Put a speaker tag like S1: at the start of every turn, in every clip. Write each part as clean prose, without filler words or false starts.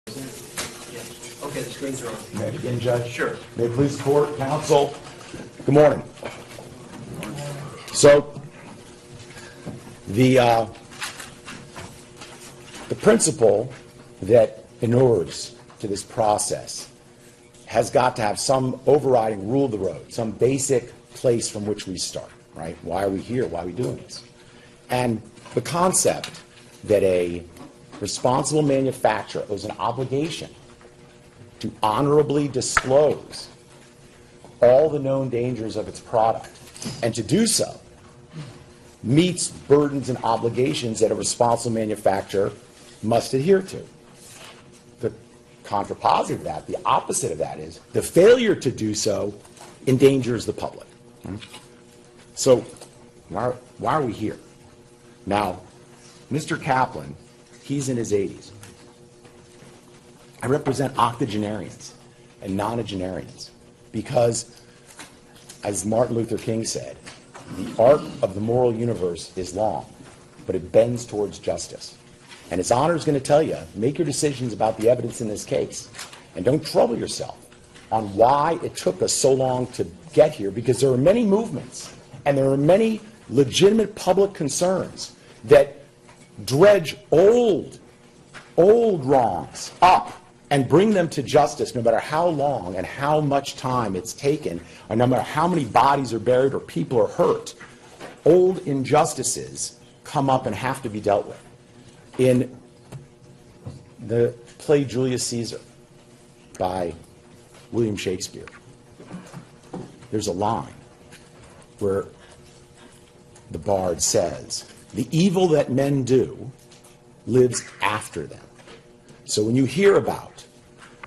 S1: Okay, the screens are on.
S2: May I begin, Judge?
S1: Sure.
S2: May it please the court, counsel. Good morning. So, the principle that inures to this process has got to have some overriding rule of the road, some basic place from which we start, right? Why are we here? Why are we doing this? And the concept that a responsible manufacturer owes an obligation to honorably disclose all the known dangers of its product, and to do so meets burdens and obligations that a responsible manufacturer must adhere to. The contrapositive of that, the opposite of that, is the failure to do so endangers the public. So why are we here? Now, Mr. Kaplan, he's in his 80s. I represent octogenarians and nonagenarians because, as Martin Luther King said, the arc of the moral universe is long, but it bends towards justice. And his honor is going to tell you, make your decisions about the evidence in this case, and don't trouble yourself on why it took us so long to get here, because there are many movements and there are many legitimate public concerns that dredge old wrongs up and bring them to justice, no matter how long and how much time it's taken, or no matter how many bodies are buried or people are hurt. Old injustices come up and have to be dealt with. In the play Julius Caesar by William Shakespeare, there's a line where the bard says, "The evil that men do lives after them." So when you hear about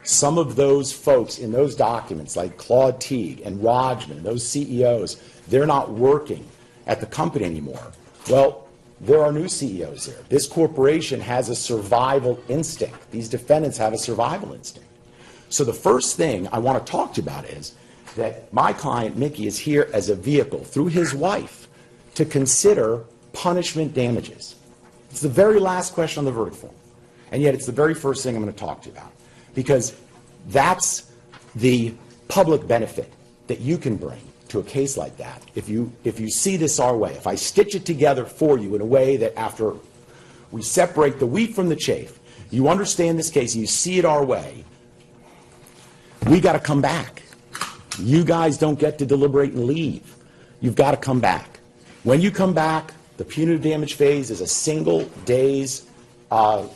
S2: some of those folks in those documents, like Claude Teague and Rodgman, those CEOs, they're not working at the company anymore. Well, there are new CEOs there. This corporation has a survival instinct. These defendants have a survival instinct. So the first thing I want to talk to you about is that my client, Mickey, is here as a vehicle, through his wife, to consider punishment damages. It's the very last question on the verdict form. And yet it's the very first thing I'm going to talk to you about, because that's the public benefit that you can bring to a case like that. If you see this our way, if I stitch it together for you in a way that after we separate the wheat from the chaff, you understand this case and you see it our way, we got to come back. You guys don't get to deliberate and leave. You've got to come back. When you come back, the punitive damage phase is a single day's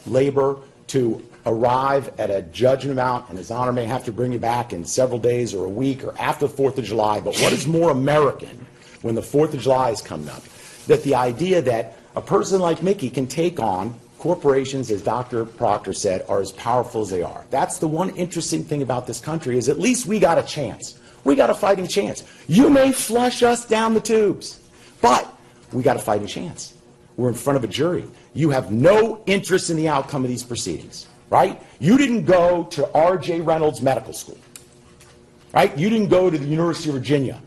S2: labor to arrive at a judgment amount, and his honor may have to bring you back in several days or a week or after the 4th of July. But what is more American when the 4th of July is coming up? That the idea that a person like Mickey can take on corporations, as Dr. Proctor said, are as powerful as they are. That's the one interesting thing about this country, is at least we got a chance. We got a fighting chance. You may flush us down the tubes, but we got a fighting chance. We're in front of a jury. You have no interest in the outcome of these proceedings, right? You didn't go to R.J. Reynolds Medical School, right? You didn't go to the University of Virginia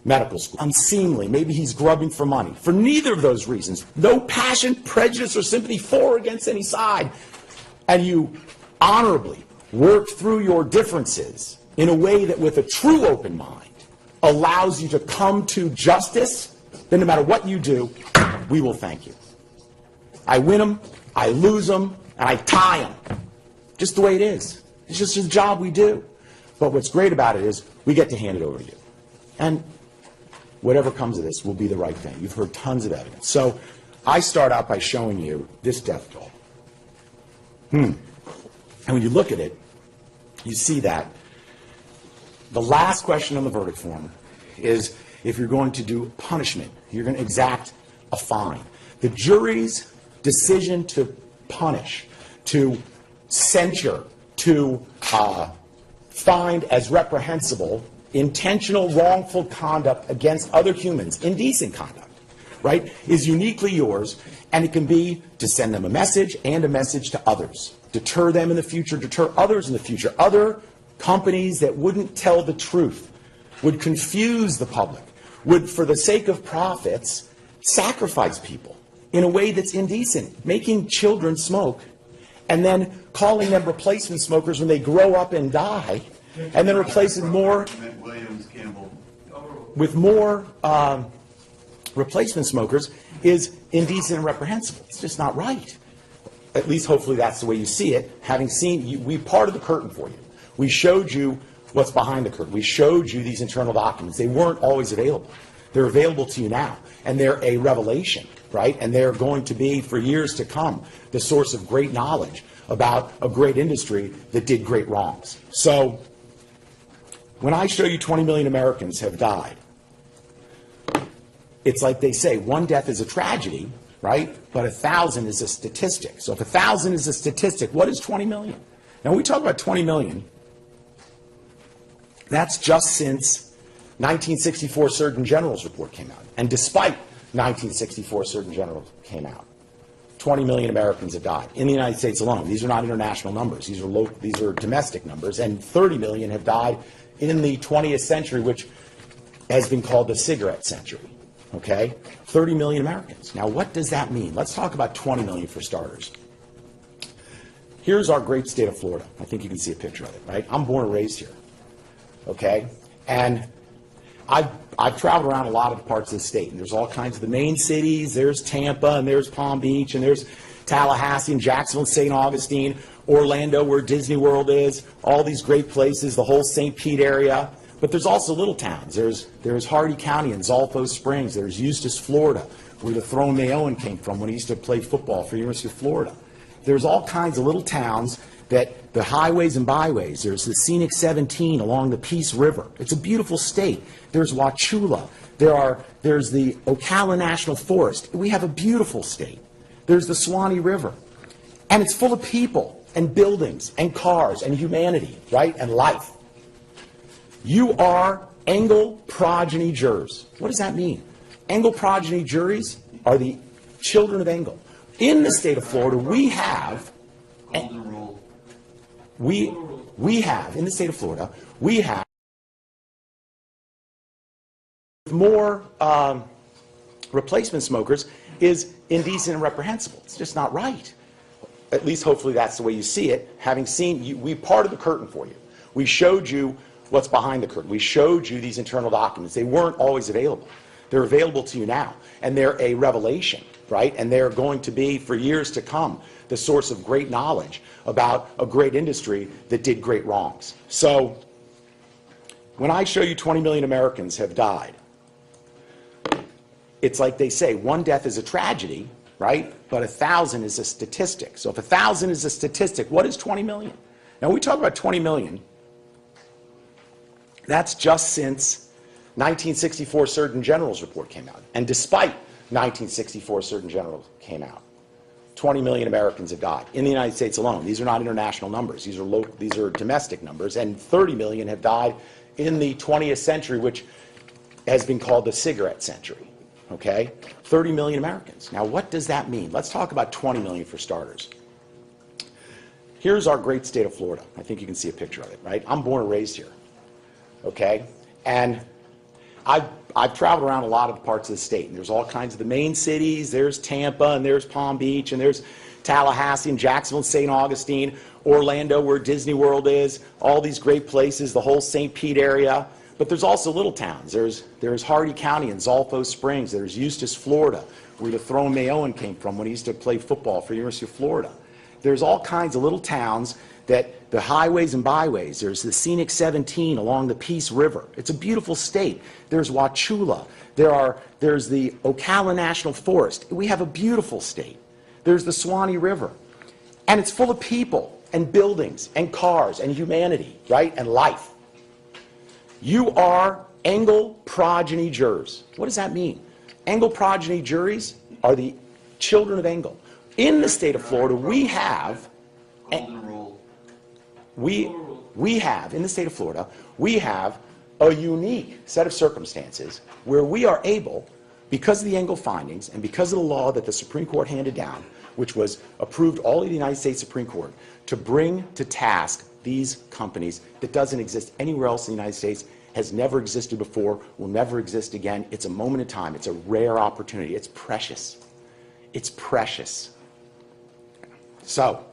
S2: Medical School. Unseemly. Maybe he's grubbing for money. For neither of those reasons, no passion, prejudice, or sympathy for or against any side. And you honorably worked through your differences in a way that, with a true open mind, allows you to come to justice. Then no matter what you do, we will thank you. I win them, I lose them, and I tie them. Just the way it is. It's just the job we do. But what's great about it is we get to hand it over to you. And whatever comes of this will be the right thing. You've heard tons of evidence. So I start out by showing you this death toll. And when you look at it, you see that the last question on the verdict form is, if you're going to do punishment, you're going to exact a fine. The jury's decision to punish, to censure, to find as reprehensible intentional wrongful conduct against other humans, indecent conduct, right, is uniquely yours, and it can be to send them a message and a message to others. Deter them in the future, deter others in the future. Other companies that wouldn't tell the truth, would confuse the public, would, for the sake of profits, sacrifice people in a way that's indecent, making children smoke and then calling them replacement smokers when they grow up and die, and then replacing more with more replacement smokers is indecent and reprehensible. It's just not right. At least hopefully that's the way you see it. Having seen, we parted the curtain for you. We showed you what's behind the curtain. We showed you these internal documents. They weren't always available. They're available to you now, and they're a revelation, right? And they're going to be, for years to come, the source of great knowledge about a great industry that did great wrongs. So when I show you 20 million Americans have died, it's like they say, one death is a tragedy, right? But 1,000 is a statistic. So if 1,000 is a statistic, what is 20 million? Now, when we talk about 20 million, that's just since 1964 Surgeon General's report came out. And despite 1964 Surgeon General came out, 20 million Americans have died in the United States alone. These are not international numbers. These are domestic numbers. And 30 million have died in the 20th century, which has been called the cigarette century. Okay? 30 million Americans. Now, what does that mean? Let's talk about 20 million for starters. Here's our great state of Florida. I think you can see a picture of it, right? I'm born and raised here. Okay? And I've traveled around a lot of parts of the state, and there's all kinds of the main cities. There's Tampa, and there's Palm Beach, and there's Tallahassee, and Jacksonville, and St. Augustine, Orlando, where Disney World is, all these great places, the whole St. Pete area. But there's also little towns. There's Hardy County and Zolfo Springs. There's Eustis, Florida, where the Throne Mayoan came from when he used to play football for the University of Florida. There's all kinds of little towns that the highways and byways. There's the scenic 17 along the Peace River. It's a beautiful state. There's Wauchula. There's the Ocala National Forest. We have a beautiful state. There's the Swanee River. And it's full of people and buildings and cars and humanity, right, and life. You are Engel progeny jurors. What does that mean? Engel progeny juries are the children of Engel. In the state of Florida, we have in the state of Florida, we have more replacement smokers is indecent and reprehensible. It's just not right. At least hopefully that's the way you see it. Having seen, we parted the curtain for you. We showed you what's behind the curtain. We showed you these internal documents. They weren't always available. They're available to you now, and they're a revelation, right? And they're going to be, for years to come, the source of great knowledge about a great industry that did great wrongs. So when I show you 20 million Americans have died, it's like they say, one death is a tragedy, right? But 1,000 is a statistic. So if 1,000 is a statistic, what is 20 million? Now, when we talk about 20 million, that's just since 1964 Surgeon General's report came out. And despite 1964 Surgeon General came out, 20 million Americans have died in the United States alone. These are not international numbers. These are domestic numbers. And 30 million have died in the 20th century, which has been called the cigarette century. Okay? 30 million Americans. Now, what does that mean? Let's talk about 20 million for starters. Here's our great state of Florida. I think you can see a picture of it, right? I'm born and raised here. Okay? And I've traveled around a lot of parts of the state, and there's all kinds of the main cities. There's Tampa, and there's Palm Beach, and there's Tallahassee, and Jacksonville, and St. Augustine, Orlando, where Disney World is, all these great places, the whole St. Pete area. But there's also little towns. There's Hardy County and Zolfo Springs. There's Eustis, Florida, where the Throne Mayoan came from when he used to play football for the University of Florida. There's all kinds of little towns that the highways and byways. There's the scenic 17 along the Peace River. It's a beautiful state. There's Wauchula. There's the Ocala National Forest. We have a beautiful state. There's the Swanee River. And it's full of people and buildings and cars and humanity, right, and life. You are Engel progeny jurors. What does that mean? Engel progeny juries are the children of Engel. In the state of Florida, we have in the state of Florida, we have a unique set of circumstances where we are able, because of the Engel findings and because of the law that the Supreme Court handed down, which was approved all of the United States Supreme Court, to bring to task these companies that doesn't exist anywhere else in the United States, has never existed before, will never exist again. It's a moment in time. It's a rare opportunity. It's precious. It's precious. So,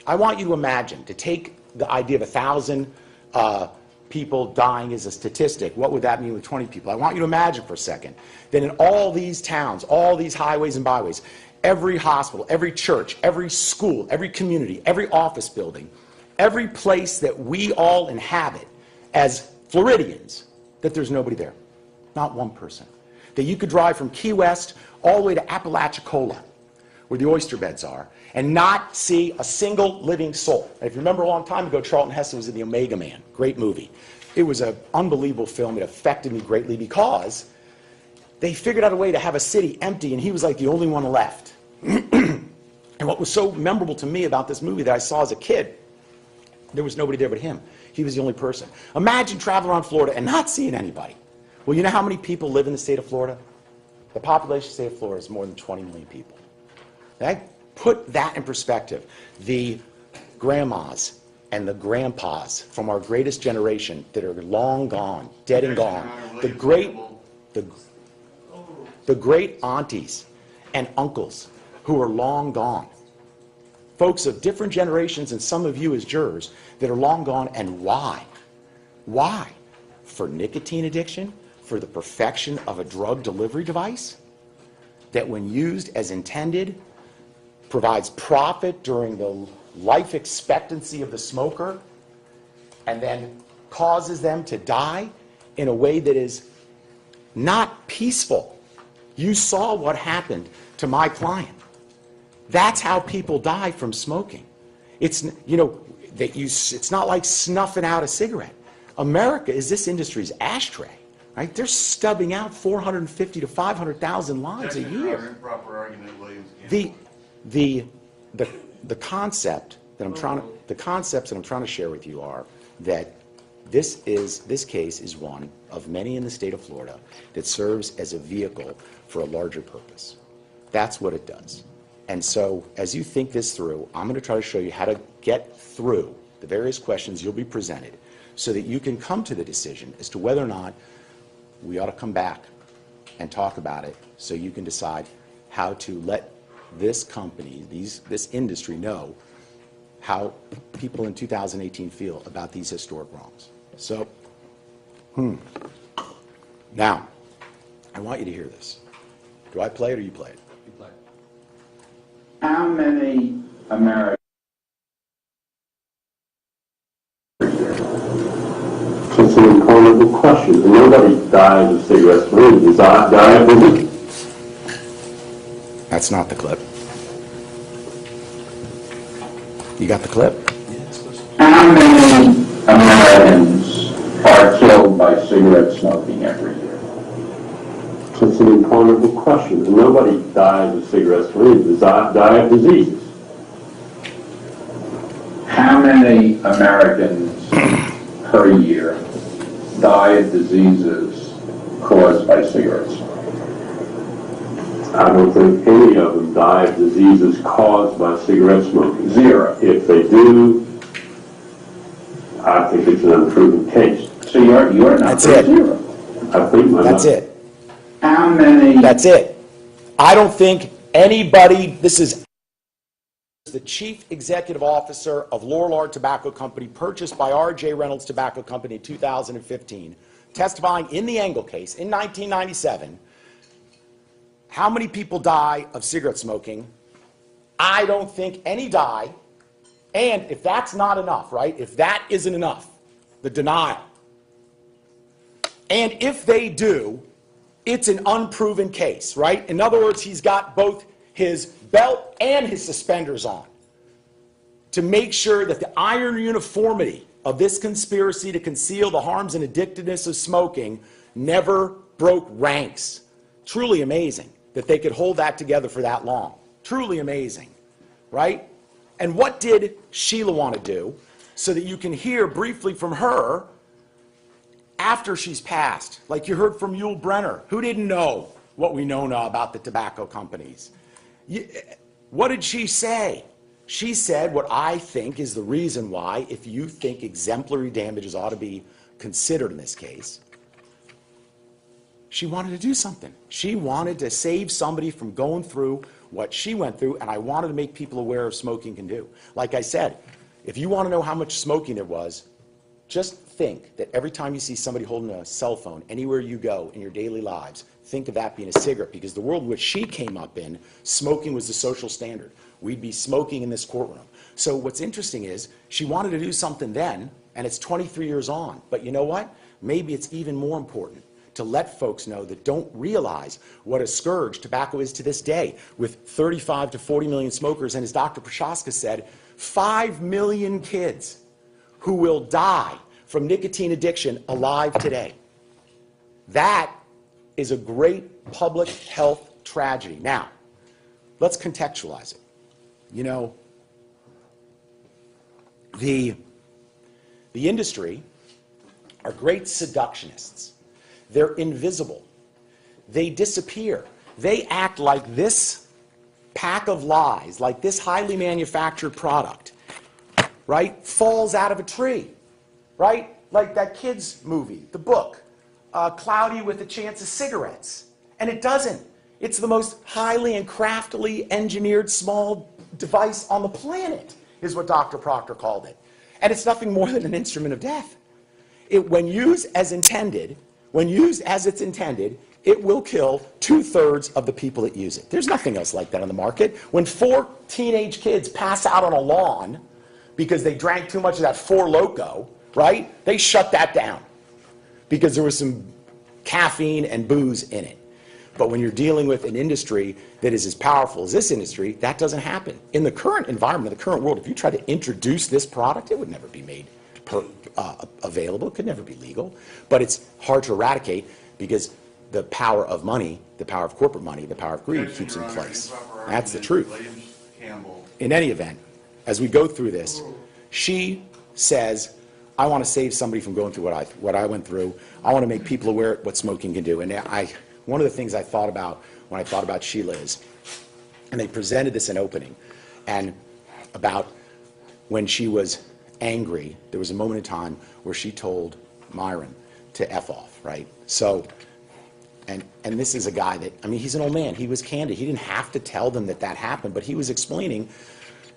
S2: I want you to imagine, to take the idea of 1,000 people dying as a statistic, what would that mean with 20 people? I want you to imagine for a second that in all these towns, all these highways and byways, every hospital, every church, every school, every community, every office building, every place that we all inhabit as Floridians, that there's nobody there. Not one person. That you could drive from Key West all the way to Apalachicola, where the oyster beds are, and not see a single living soul. And if you remember a long time ago, Charlton Heston was in The Omega Man. Great movie. It was an unbelievable film. It affected me greatly because they figured out a way to have a city empty, and he was like the only one left. And what was so memorable to me about this movie that I saw as a kid, there was nobody there but him. He was the only person. Imagine traveling around Florida and not seeing anybody. Well, you know how many people live in the state of Florida? The population of the state of Florida is more than 20 million people. Okay? Put that in perspective. The grandmas and the grandpas from our greatest generation that are long gone, dead and gone, the great aunties and uncles who are long gone, folks of different generations and some of you as jurors that are long gone, and why? Why? For nicotine addiction? For the perfection of a drug delivery device that when used as intended provides profit during the life expectancy of the smoker and then causes them to die in a way that is not peaceful. You saw what happened to my client. That's how people die from smoking. It's, you know, it's not like snuffing out a cigarette. America is this industry's ashtray. Right? They're stubbing out 450 to 500,000 lives a year.
S1: Improper argument, Williams.
S2: The concept that I'm trying to share with you are that this case is one of many in the state of Florida that serves as a vehicle for a larger purpose. That's what it does. And so as you think this through, I'm going to try to show you how to get through the various questions you'll be presented so that you can come to the decision as to whether or not we ought to come back and talk about it so you can decide how to let this company, this industry know how people in 2018 feel about these historic wrongs. So, now, I want you to hear this. Do I play it or you play it?
S3: You play it.
S4: How many Americans?
S5: It's an important question. Nobody dies of cigarette smoking. Does that die of it?
S2: That's not the clip. You got the clip?
S4: How many Americans are killed by cigarette smoking every year?
S5: It's an important question. Nobody dies of cigarette smoking. Does that die of diseases?
S4: How many Americans per year die of diseases caused by cigarette smoking?
S5: I don't think any of them die of diseases caused by cigarette smoking.
S4: Zero.
S5: If they do, I think it's an unproven case.
S4: So you're not
S2: That's it.
S4: zero.
S5: I think
S2: That's it.
S4: How many?
S2: That's it. I don't think anybody, this is the chief executive officer of Lorillard Tobacco Company, purchased by R.J. Reynolds Tobacco Company in 2015, testifying in the Engel case in 1997. How many people die of cigarette smoking? I don't think any die. And if that's not enough, right? If that isn't enough, the denial. And if they do, it's an unproven case, right? In other words, he's got both his belt and his suspenders on to make sure that the iron uniformity of this conspiracy to conceal the harms and addictiveness of smoking never broke ranks. Truly amazing that they could hold that together for that long. Truly amazing, right? And what did Sheila want to do so that you can hear briefly from her after she's passed? Like you heard from Yul Brenner, who didn't know what we know now about the tobacco companies. What did she say? She said what I think is the reason why, if you think exemplary damages ought to be considered in this case, she wanted to do something. She wanted to save somebody from going through what she went through, and I wanted to make people aware of smoking can do. Like I said, if you want to know how much smoking there was, just think that every time you see somebody holding a cell phone, anywhere you go in your daily lives, think of that being a cigarette, because the world which she came up in, smoking was the social standard. We'd be smoking in this courtroom. So what's interesting is she wanted to do something then, and it's 23 years on. But you know what? Maybe it's even more important to let folks know that don't realize what a scourge tobacco is to this day, with 35 to 40 million smokers, and as Dr. Prochaska said, 5 million kids who will die from nicotine addiction alive today. That is a great public health tragedy. Now, let's contextualize it. You know, the industry are great seductionists. They're invisible. They disappear. They act like this pack of lies, like this highly manufactured product, right, falls out of a tree, right? Like that kid's movie, the book, Cloudy with a Chance of Cigarettes. And it doesn't. It's the most highly and craftily engineered small device on the planet, is what Dr. Proctor called it. And it's nothing more than an instrument of death. When used as intended, it will kill 2/3 of the people that use it. There's nothing else like that on the market. When 4 teenage kids pass out on a lawn because they drank too much of that Four Loko, right? They shut that down because there was some caffeine and booze in it. But when you're dealing with an industry that is as powerful as this industry, that doesn't happen. In the current environment, in the current world, if you try to introduce this product, it would never be made available. It could never be legal. But it's hard to eradicate because the power of money, the power of corporate money, the power of greed keeps it in place. That's the truth. In any event, as we go through this, she says, I want to save somebody from going through what I went through. I want to make people aware of what smoking can do. And one of the things I thought about when I thought about Sheila is, and they presented this in opening, and about when she was angry, there was a moment in time where she told Myron to F off, right? So, and this is a guy that, I mean, he's an old man. He was candid. He didn't have to tell them that happened, but he was explaining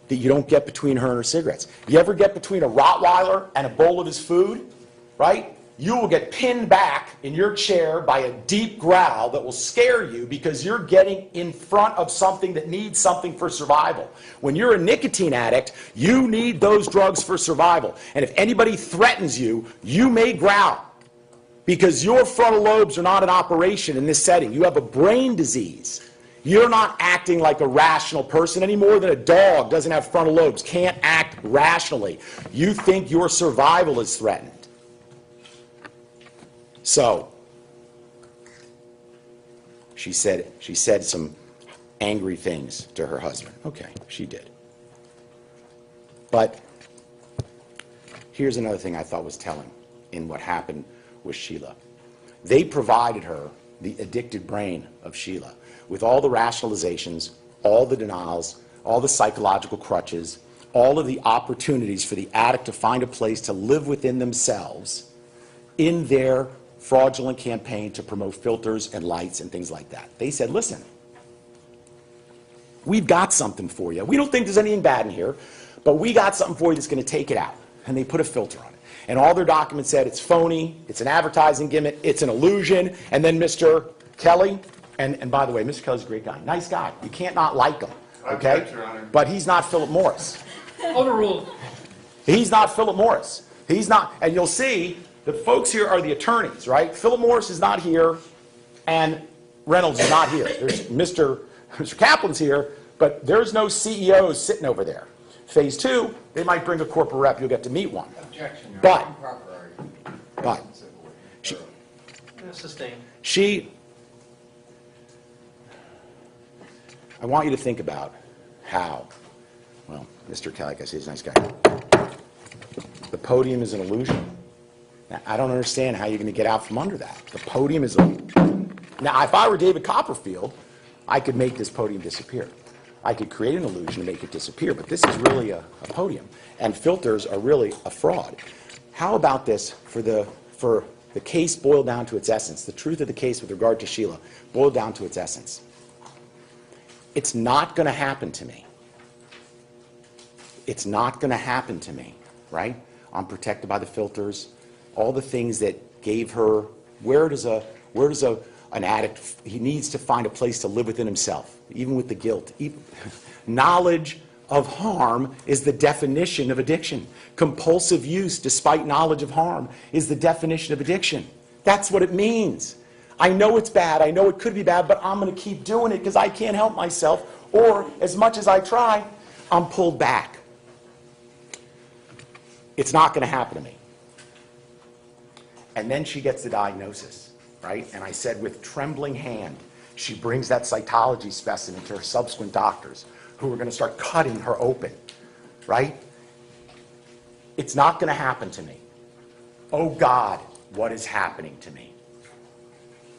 S2: that you don't get between her and her cigarettes. You ever get between a Rottweiler and a bowl of his food, right? You will get pinned back in your chair by a deep growl that will scare you because you're getting in front of something that needs something for survival. When you're a nicotine addict, you need those drugs for survival. And if anybody threatens you, you may growl because your frontal lobes are not in operation in this setting. You have a brain disease. You're not acting like a rational person any more than a dog doesn't have frontal lobes, can't act rationally. You think your survival is threatened. So, she said some angry things to her husband. Okay, she did. But here's another thing I thought was telling in what happened with Sheila. They provided her the addicted brain of Sheila with all the rationalizations, all the denials, all the psychological crutches, all of the opportunities for the addict to find a place to live within themselves in their fraudulent campaign to promote filters and lights and things like that. They said, listen, we've got something for you. We don't think there's anything bad in here, but we got something for you that's going to take it out. And they put a filter on it. And all their documents said it's phony, it's an advertising gimmick, it's an illusion. And then Mr. Kelly, and by the way, Mr. Kelly's a great guy, nice guy. You can't not like him, okay? But he's not Philip Morris.
S1: Overruled.
S2: He's not Philip Morris. He's not, and you'll see, the folks here are the attorneys, right? Philip Morris is not here, and Reynolds is not here. There's Mr. Kaplan's here, but there's no CEOs sitting over there. Phase 2, they might bring a corporate rep. You'll get to meet one.
S1: Objection.
S2: But
S1: Sustained.
S2: I want you to think about how, well, Mr. Kelly, I say he's a nice guy. The podium is an illusion. Now, I don't understand how you're going to get out from under that. The podium is now, if I were David Copperfield, I could make this podium disappear. I could create an illusion to make it disappear, but this is really a podium, and filters are really a fraud. How about this for the case boiled down to its essence, the truth of the case with regard to Sheila boiled down to its essence? It's not going to happen to me. It's not going to happen to me, right? I'm protected by the filters, all the things that gave her, where does an addict, he needs to find a place to live within himself, even with the guilt. Knowledge of harm is the definition of addiction. Compulsive use, despite knowledge of harm, is the definition of addiction. That's what it means. I know it's bad, I know it could be bad, but I'm going to keep doing it because I can't help myself, or as much as I try, I'm pulled back. It's not going to happen to me. And then she gets the diagnosis, right? And I said, with trembling hand, she brings that cytology specimen to her subsequent doctors, who are going to start cutting her open, right? It's not going to happen to me. Oh God, what is happening to me?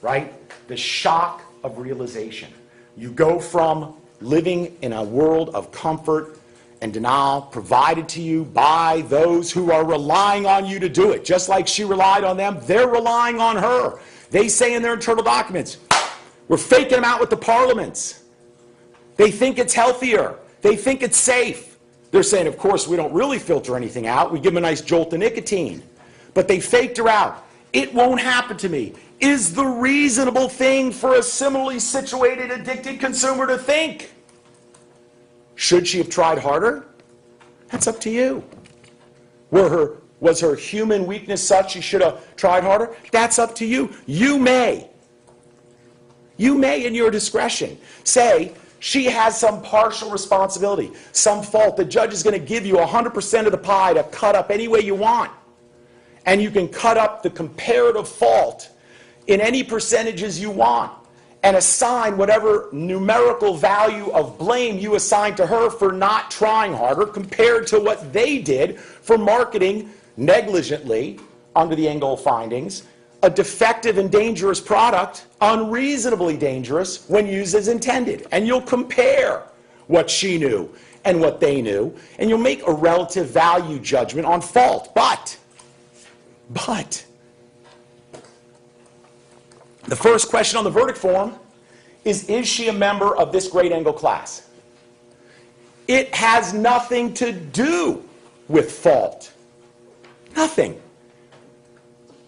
S2: Right? The shock of realization. You go from living in a world of comfort and denial provided to you by those who are relying on you to do it. Just like she relied on them, they're relying on her. They say in their internal documents, we're faking them out with the parliaments. They think it's healthier. They think it's safe. They're saying, of course, we don't really filter anything out. We give them a nice jolt of nicotine. But they faked her out. It won't happen to me, is the reasonable thing for a similarly situated, addicted consumer to think. Should she have tried harder? That's up to you. Was her human weakness such she should have tried harder? That's up to you. You may, in your discretion, say she has some partial responsibility, some fault. The judge is going to give you 100% of the pie to cut up any way you want. And you can cut up the comparative fault in any percentages you want and assign whatever numerical value of blame you assign to her for not trying harder compared to what they did for marketing negligently, under the Engel findings, a defective and dangerous product, unreasonably dangerous when used as intended. And you'll compare what she knew and what they knew, and you'll make a relative value judgment on fault. But the first question on the verdict form is she a member of this great Engel class? It has nothing to do with fault. Nothing.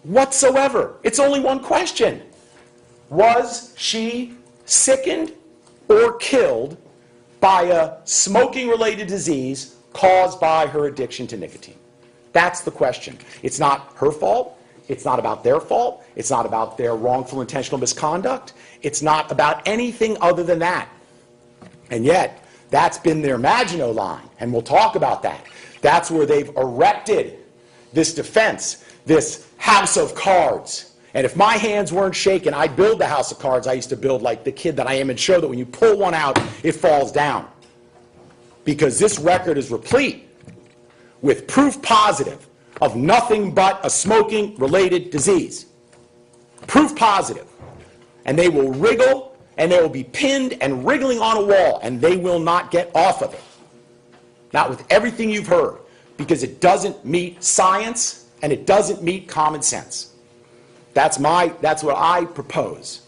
S2: Whatsoever. It's only one question. Was she sickened or killed by a smoking-related disease caused by her addiction to nicotine? That's the question. It's not her fault. It's not about their fault. It's not about their wrongful intentional misconduct. It's not about anything other than that. And yet, that's been their Maginot line, and we'll talk about that. That's where they've erected this defense, this house of cards. And if my hands weren't shaking, I'd build the house of cards I used to build like the kid that I am and show that when you pull one out, it falls down. Because this record is replete with proof positive of nothing but a smoking-related disease. Proof positive. And they will wriggle, and they will be pinned and wriggling on a wall, and they will not get off of it. Not with everything you've heard, because it doesn't meet science, and it doesn't meet common sense. That's what I propose.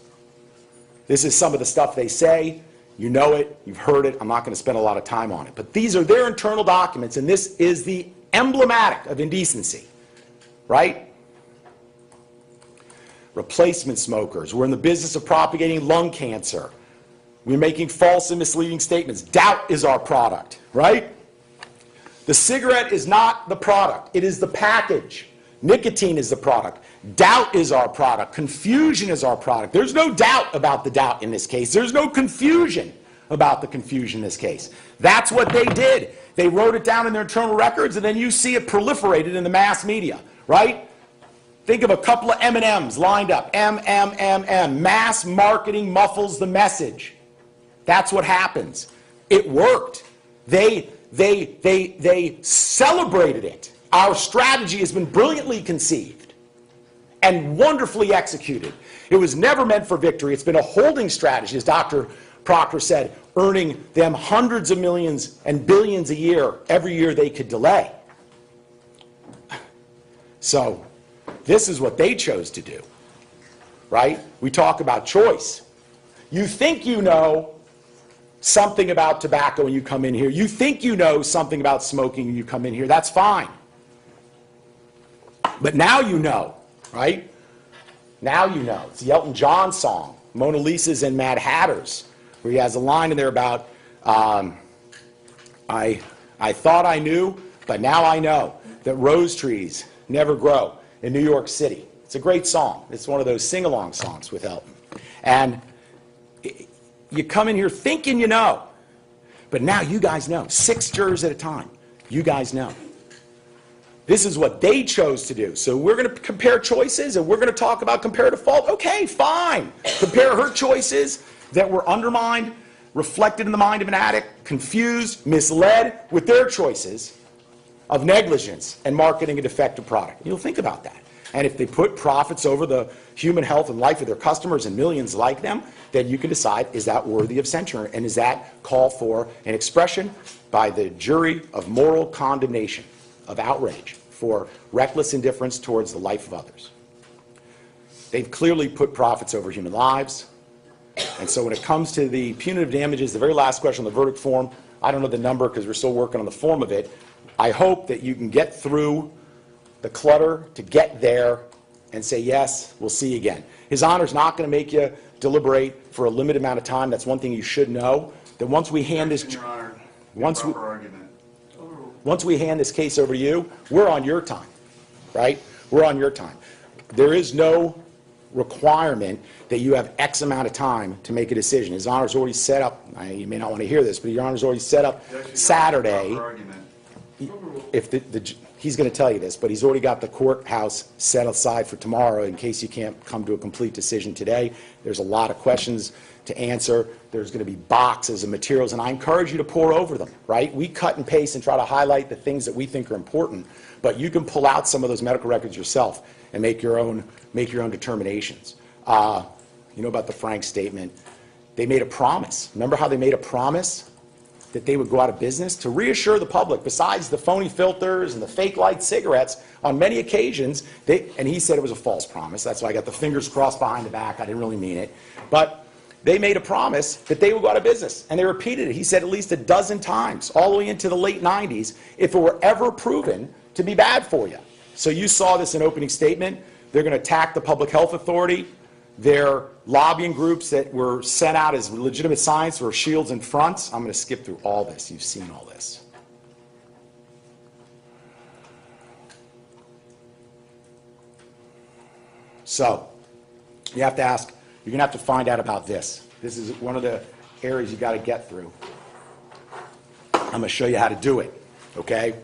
S2: This is some of the stuff they say. You know it. You've heard it. I'm not going to spend a lot of time on it. But these are their internal documents, and this is the emblematic of indecency, right? Replacement smokers. We're in the business of propagating lung cancer. We're making false and misleading statements. Doubt is our product, right? The cigarette is not the product. It is the package. Nicotine is the product. Doubt is our product. Confusion is our product. There's no doubt about the doubt in this case. There's no confusion about the confusion in this case. That's what they did. They wrote it down in their internal records, and then you see it proliferated in the mass media, right? Think of a couple of M&Ms lined up. M. Mass marketing muffles the message. That's what happens. It worked. They celebrated it. Our strategy has been brilliantly conceived and wonderfully executed. It was never meant for victory. It's been a holding strategy, as Dr. Proctor said, earning them hundreds of millions and billions a year every year they could delay. So this is what they chose to do, right? We talk about choice. You think you know something about tobacco and you come in here. You think you know something about smoking and you come in here. That's fine. But now you know, right? Now you know. It's the Elton John song, Mona Lisa's and Mad Hatters, where he has a line in there about, I thought I knew, but now I know that rose trees never grow in New York City. It's a great song. It's one of those sing-along songs with Elton. And you come in here thinking you know, but now you guys know. 6 jurors at a time. You guys know. This is what they chose to do. So we're going to compare choices, and we're going to talk about comparative fault. Okay, fine. Compare her choices that were undermined, reflected in the mind of an addict, confused, misled, with their choices of negligence and marketing a defective product. You'll think about that. And if they put profits over the human health and life of their customers and millions like them, then you can decide, is that worthy of censure? And is that call for an expression by the jury of moral condemnation, of outrage for reckless indifference towards the life of others? They've clearly put profits over human lives. And so when it comes to the punitive damages, the very last question on the verdict form, I don't know the number because we're still working on the form of it. I hope that you can get through the clutter to get there and say, yes, we'll see you again. His Honor's not going to make you deliberate for a limited amount of time. That's one thing you should know. That once we hand this,
S3: Your Honor,
S2: once we,
S3: proper argument.
S2: once we hand this case over to you, we're on your time, right? We're on your time. There is no requirement that you have X amount of time to make a decision. His Honor's already set up, you may not want to hear this, but Your Honor's already set up Saturday.
S3: Proper argument.
S2: If he's going to tell you this, but he's already got the courthouse set aside for tomorrow in case you can't come to a complete decision today. There's a lot of questions to answer. There's going to be boxes of materials, and I encourage you to pore over them, right? We cut and paste and try to highlight the things that we think are important, but you can pull out some of those medical records yourself and make your own determinations. You know about the Frank statement. They made a promise. Remember how they made a promise that they would go out of business? To reassure the public, besides the phony filters and the fake light cigarettes, on many occasions, and he said it was a false promise. That's why I got the fingers crossed behind the back. I didn't really mean it. But they made a promise that they would go out of business, and they repeated it. He said at least a dozen times, all the way into the late 90s, if it were ever proven to be bad for you. So you saw this in opening statement. They're going to attack the public health authority. Their lobbying groups that were sent out as legitimate science were shields and fronts. I'm going to skip through all this. You've seen all this. So you have to ask, you're going to have to find out about this. This is one of the areas you got to get through. I'm going to show you how to do it, okay?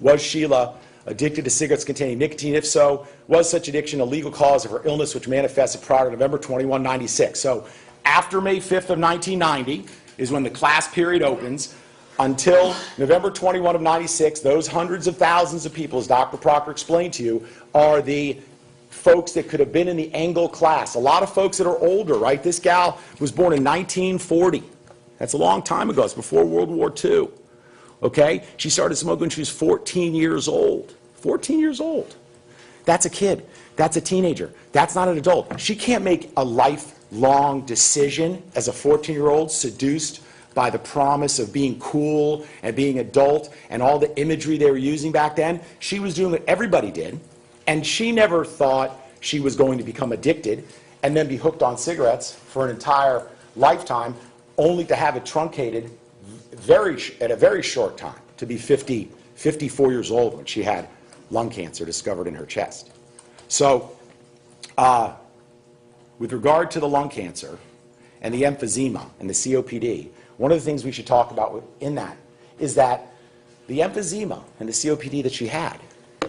S2: Was Sheila addicted to cigarettes containing nicotine? If so, was such addiction a legal cause of her illness which manifested prior to November 21, 96? So after May 5th of 1990 is when the class period opens. Until November 21 of 96, those hundreds of thousands of people, as Dr. Proctor explained to you, are the folks that could have been in the Engel class. A lot of folks that are older, right? This gal was born in 1940. That's a long time ago. It's before World War II. Okay? She started smoking when she was 14 years old. 14 years old. That's a kid. That's a teenager. That's not an adult. She can't make a lifelong decision as a 14-year-old seduced by the promise of being cool and being adult and all the imagery they were using back then. She was doing what everybody did, and she never thought she was going to become addicted and then be hooked on cigarettes for an entire lifetime, only to have it truncated at a very short time, to be 54 years old when she had lung cancer discovered in her chest. So with regard to the lung cancer and the emphysema and the COPD, one of the things we should talk about in that is that the emphysema and the COPD that she had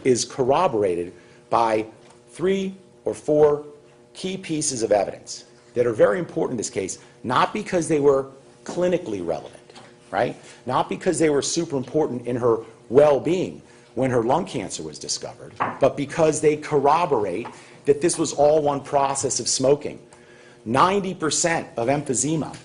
S2: is corroborated by 3 or 4 key pieces of evidence that are very important in this case, not because they were clinically relevant, right? Not because they were super important in her well-being when her lung cancer was discovered, but because they corroborate that this was all one process of smoking. 90% of emphysema,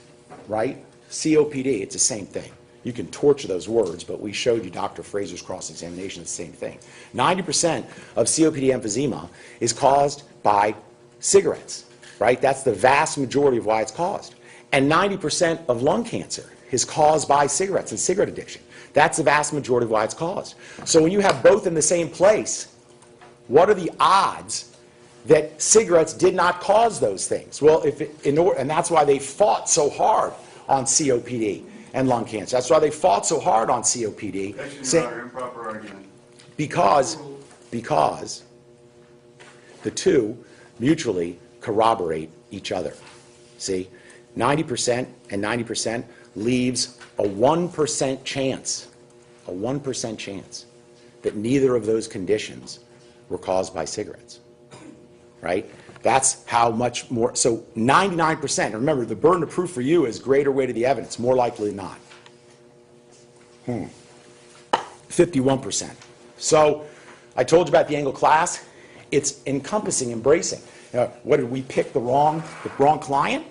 S2: right? COPD, it's the same thing. You can torture those words, but we showed you Dr. Fraser's cross-examination, it's the same thing. 90% of COPD emphysema is caused by cigarettes, right? That's the vast majority of why it's caused. And 90% of lung cancer is caused by cigarettes and cigarette addiction. That's the vast majority of why it's caused. So when you have both in the same place, what are the odds that cigarettes did not cause those things? Well, and that's why they fought so hard on COPD and lung cancer. That's why they fought so hard on COPD.
S3: Improper argument.
S2: Because the two mutually corroborate each other. See, 90% and 90% leaves a 1% chance that neither of those conditions were caused by cigarettes, right? That's how much more, so 99%, remember the burden of proof for you is greater weight of the evidence, more likely than not. 51%. So I told you about the angle class. It's encompassing, embracing. What did we pick the wrong client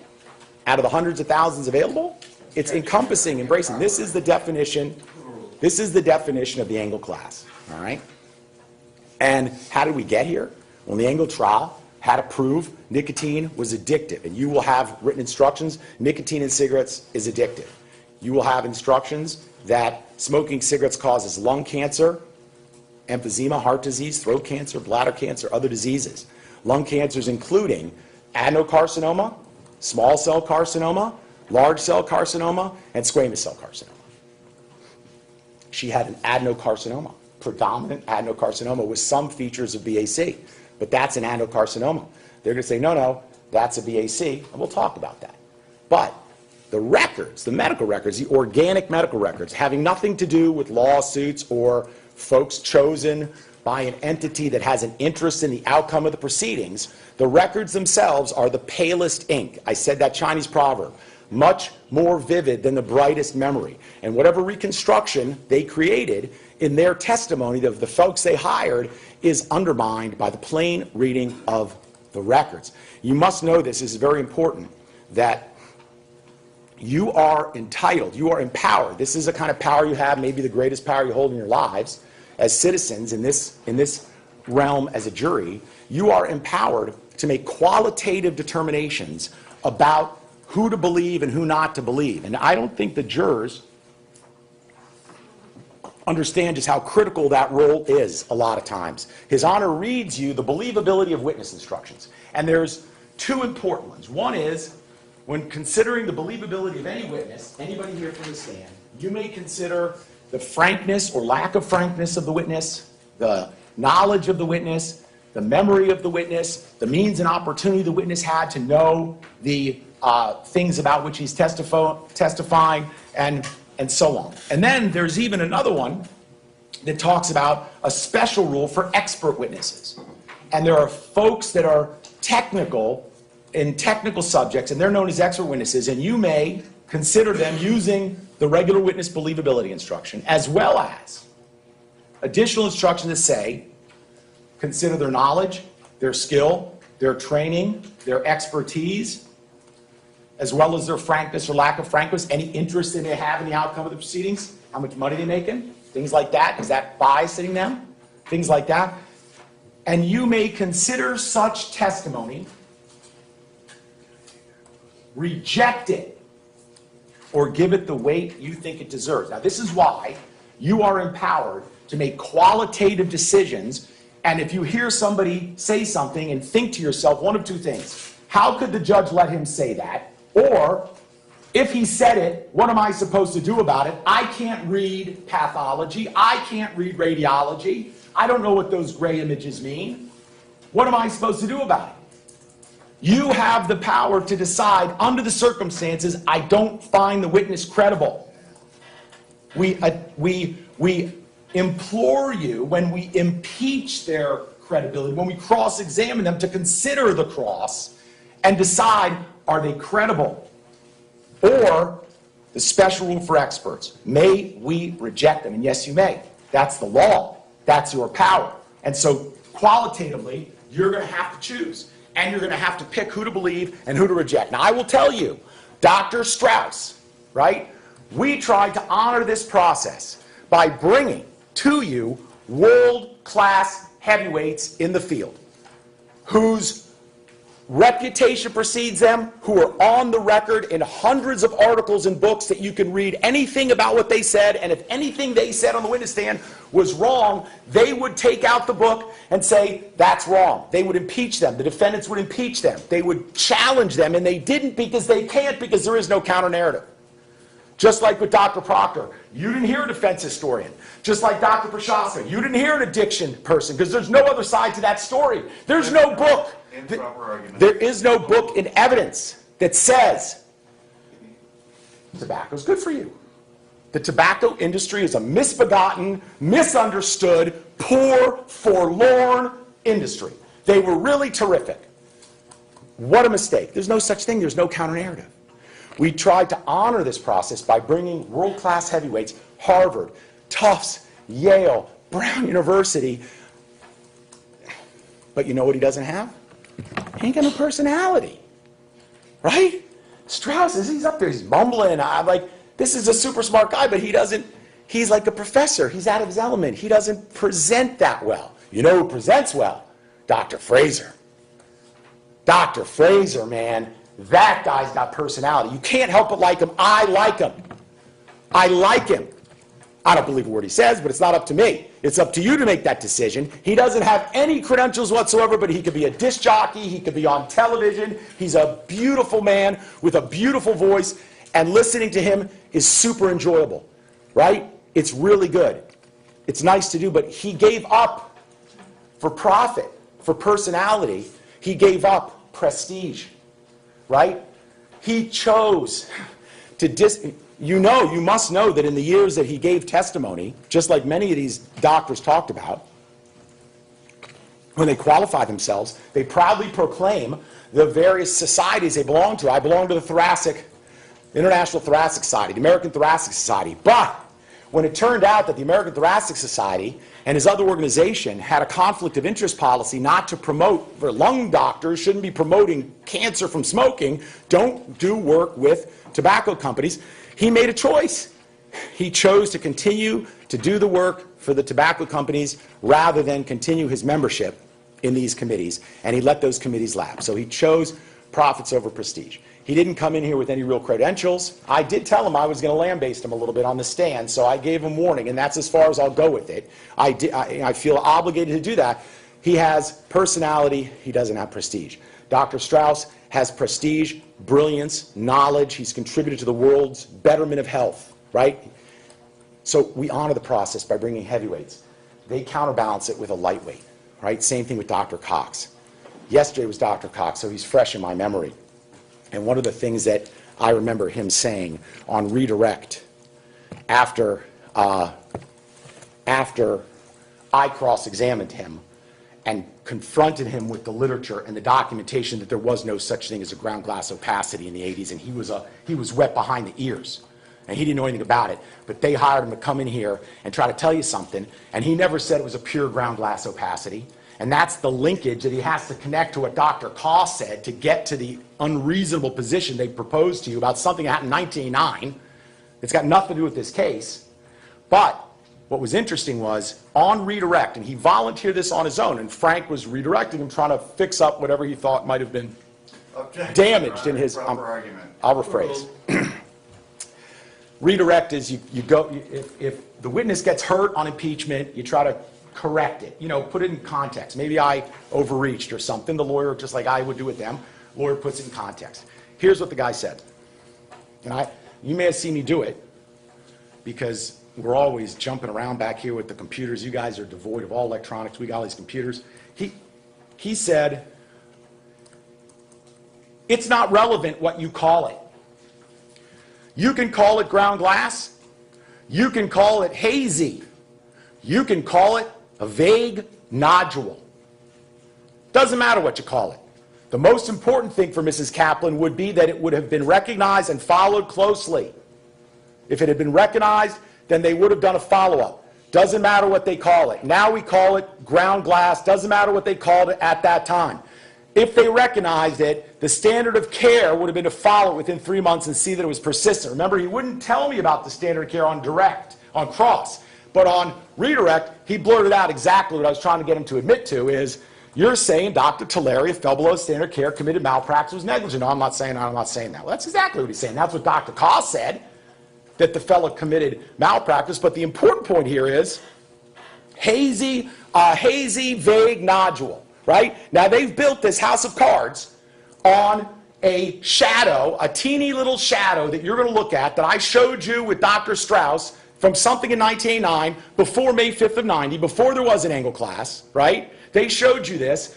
S2: out of the hundreds of thousands available? It's encompassing, embracing. This is the definition. This is the definition of the angle class. All right. And how did we get here? Well, the angle trial had to prove nicotine was addictive, and you will have written instructions. Nicotine in cigarettes is addictive. You will have instructions that smoking cigarettes causes lung cancer, emphysema, heart disease, throat cancer, bladder cancer, other diseases. Lung cancers including adenocarcinoma, small cell carcinoma, large cell carcinoma, and squamous cell carcinoma. She had an adenocarcinoma, predominant adenocarcinoma with some features of BAC, but that's an adenocarcinoma. They're going to say, no, that's a BAC, and we'll talk about that. But the records, the medical records, the organic medical records, having nothing to do with lawsuits or folks chosen by an entity that has an interest in the outcome of the proceedings, the records themselves are the palest ink. I said that Chinese proverb, much more vivid than the brightest memory. And whatever reconstruction they created in their testimony of the folks they hired is undermined by the plain reading of the records. You must know this is very important, that you are entitled, you are empowered. This is the kind of power you have, maybe the greatest power you hold in your lives as citizens in this realm as a jury. You are empowered to make qualitative determinations about who to believe and who not to believe. And I don't think the jurors understand just how critical that role is a lot of times. His Honor reads you the believability of witness instructions. And there's two important ones. One is, when considering the believability of any witness, anybody here from the stand, you may consider the frankness or lack of frankness of the witness, the knowledge of the witness, the memory of the witness, the means and opportunity the witness had to know the things about which he's testifying, and so on. And then there's even another one that talks about a special rule for expert witnesses. And there are folks that are technical in technical subjects, and they're known as expert witnesses, and you may consider them using the regular witness believability instruction, as well as additional instructions that say, consider their knowledge, their skill, their training, their expertise, as well as their frankness or lack of frankness, any interest they may have in the outcome of the proceedings, how much money they're making, things like that. Is that biasing them? Things like that. And you may consider such testimony, reject it, or give it the weight you think it deserves. Now, this is why you are empowered to make qualitative decisions. And if you hear somebody say something and think to yourself one of two things: how could the judge let him say that? Or, if he said it, what am I supposed to do about it? I can't read pathology. I can't read radiology. I don't know what those gray images mean. What am I supposed to do about it? You have the power to decide, under the circumstances, I don't find the witness credible. We implore you, when we impeach their credibility, when we cross-examine them, to consider the cross and decide, are they credible? Or the special rule for experts, may we reject them? And yes, you may. That's the law. That's your power. And so qualitatively, you're going to have to choose. And you're going to have to pick who to believe and who to reject. Now, I will tell you, Dr. Strauss, right? We tried to honor this process by bringing to you world-class heavyweights in the field, whose Reputation precedes them, who are on the record in hundreds of articles and books that you can read anything about what they said, and if anything they said on the witness stand was wrong, they would take out the book and say, that's wrong. They would impeach them. The defendants would impeach them. They would challenge them, and they didn't because they can't, because there is no counter-narrative. Just like with Dr. Proctor, you didn't hear a defense historian. Just like Dr. Prochaska, you didn't hear an addiction person, because there's no other side to that story. There's no book.
S3: Improper argument.
S2: There is no book in evidence that says tobacco's good for you. The tobacco industry is a misbegotten, misunderstood, poor, forlorn industry. They were really terrific. What a mistake. There's no such thing. There's no counter-narrative. We tried to honor this process by bringing world-class heavyweights, Harvard, Tufts, Yale, Brown University. But you know what he doesn't have? He ain't got no personality, right? Strauss, he's up there, he's mumbling. I'm like, this is a super smart guy, but he doesn't, he's like a professor. He's out of his element. He doesn't present that well. You know who presents well? Dr. Fraser. Dr. Fraser, man, that guy's got personality. You can't help but like him. I like him. I like him. I don't believe a word he says, but it's not up to me. It's up to you to make that decision. He doesn't have any credentials whatsoever, but he could be a disc jockey. He could be on television. He's a beautiful man with a beautiful voice, and listening to him is super enjoyable, right? It's really good. It's nice to do, but he gave up for profit, for personality. He gave up prestige, right? He chose to you must know that in the years that he gave testimony, just like many of these doctors talked about, when they qualify themselves, they proudly proclaim the various societies they belong to. I belong to the International Thoracic Society, the American Thoracic Society. But when it turned out that the American Thoracic Society and his other organization had a conflict of interest policy not to promote, for lung doctors shouldn't be promoting cancer from smoking, don't do work with tobacco companies, he made a choice. He chose to continue to do the work for the tobacco companies rather than continue his membership in these committees, and he let those committees lapse. So he chose profits over prestige. He didn't come in here with any real credentials. I did tell him I was going to lambaste him a little bit on the stand, so I gave him warning, and that's as far as I'll go with it. I feel obligated to do that. He has personality. He doesn't have prestige. Dr. Strauss has prestige, brilliance, knowledge. He's contributed to the world's betterment of health, right? So we honor the process by bringing heavyweights. They counterbalance it with a lightweight, right? Same thing with Dr. Cox. Yesterday was Dr. Cox, so he's fresh in my memory. And one of the things that I remember him saying on redirect after I cross-examined him and confronted him with the literature and the documentation that there was no such thing as a ground glass opacity in the 80s, and he was wet behind the ears, and he didn't know anything about it, but they hired him to come in here and try to tell you something, and he never said it was a pure ground glass opacity. And that's the linkage that he has to connect to what Dr. Koss said to get to the unreasonable position they proposed to you about something that happened in 1989. It's got nothing to do with this case. But what was interesting was, on redirect, and he volunteered this on his own, and Frank was redirecting him, trying to fix up whatever he thought might have been damaged in his...
S3: argument.
S2: I'll rephrase. Redirect is you go, if the witness gets hurt on impeachment, you try to correct it, put it in context. Maybe I overreached or something. The lawyer, just like I would do with them, lawyer puts it in context. Here's what the guy said. And you may have seen me do it because we're always jumping around back here with the computers. You guys are devoid of all electronics. We got all these computers. He said, it's not relevant what you call it. You can call it ground glass. You can call it hazy. You can call it a vague nodule. Doesn't matter what you call it. The most important thing for Mrs. Kaplan would be that it would have been recognized and followed closely. If it had been recognized, then they would have done a follow-up. Doesn't matter what they call it. Now we call it ground glass. Doesn't matter what they called it at that time. If they recognized it, the standard of care would have been to follow it within 3 months and see that it was persistent. Remember, he wouldn't tell me about the standard of care on direct, on cross. But on redirect, he blurted out exactly what I was trying to get him to admit to is, you're saying Dr. Tolaria fell below standard care, committed malpractice, was negligent. No, I'm not saying that. Well, that's exactly what he's saying. That's what Dr. Koss said, that the fellow committed malpractice. But the important point here is hazy, vague nodule, right? Now, they've built this house of cards on a shadow, a teeny little shadow that you're going to look at that I showed you with Dr. Strauss from something in 1989, before May 5th of 90, before there was an angle class, right? They showed you this,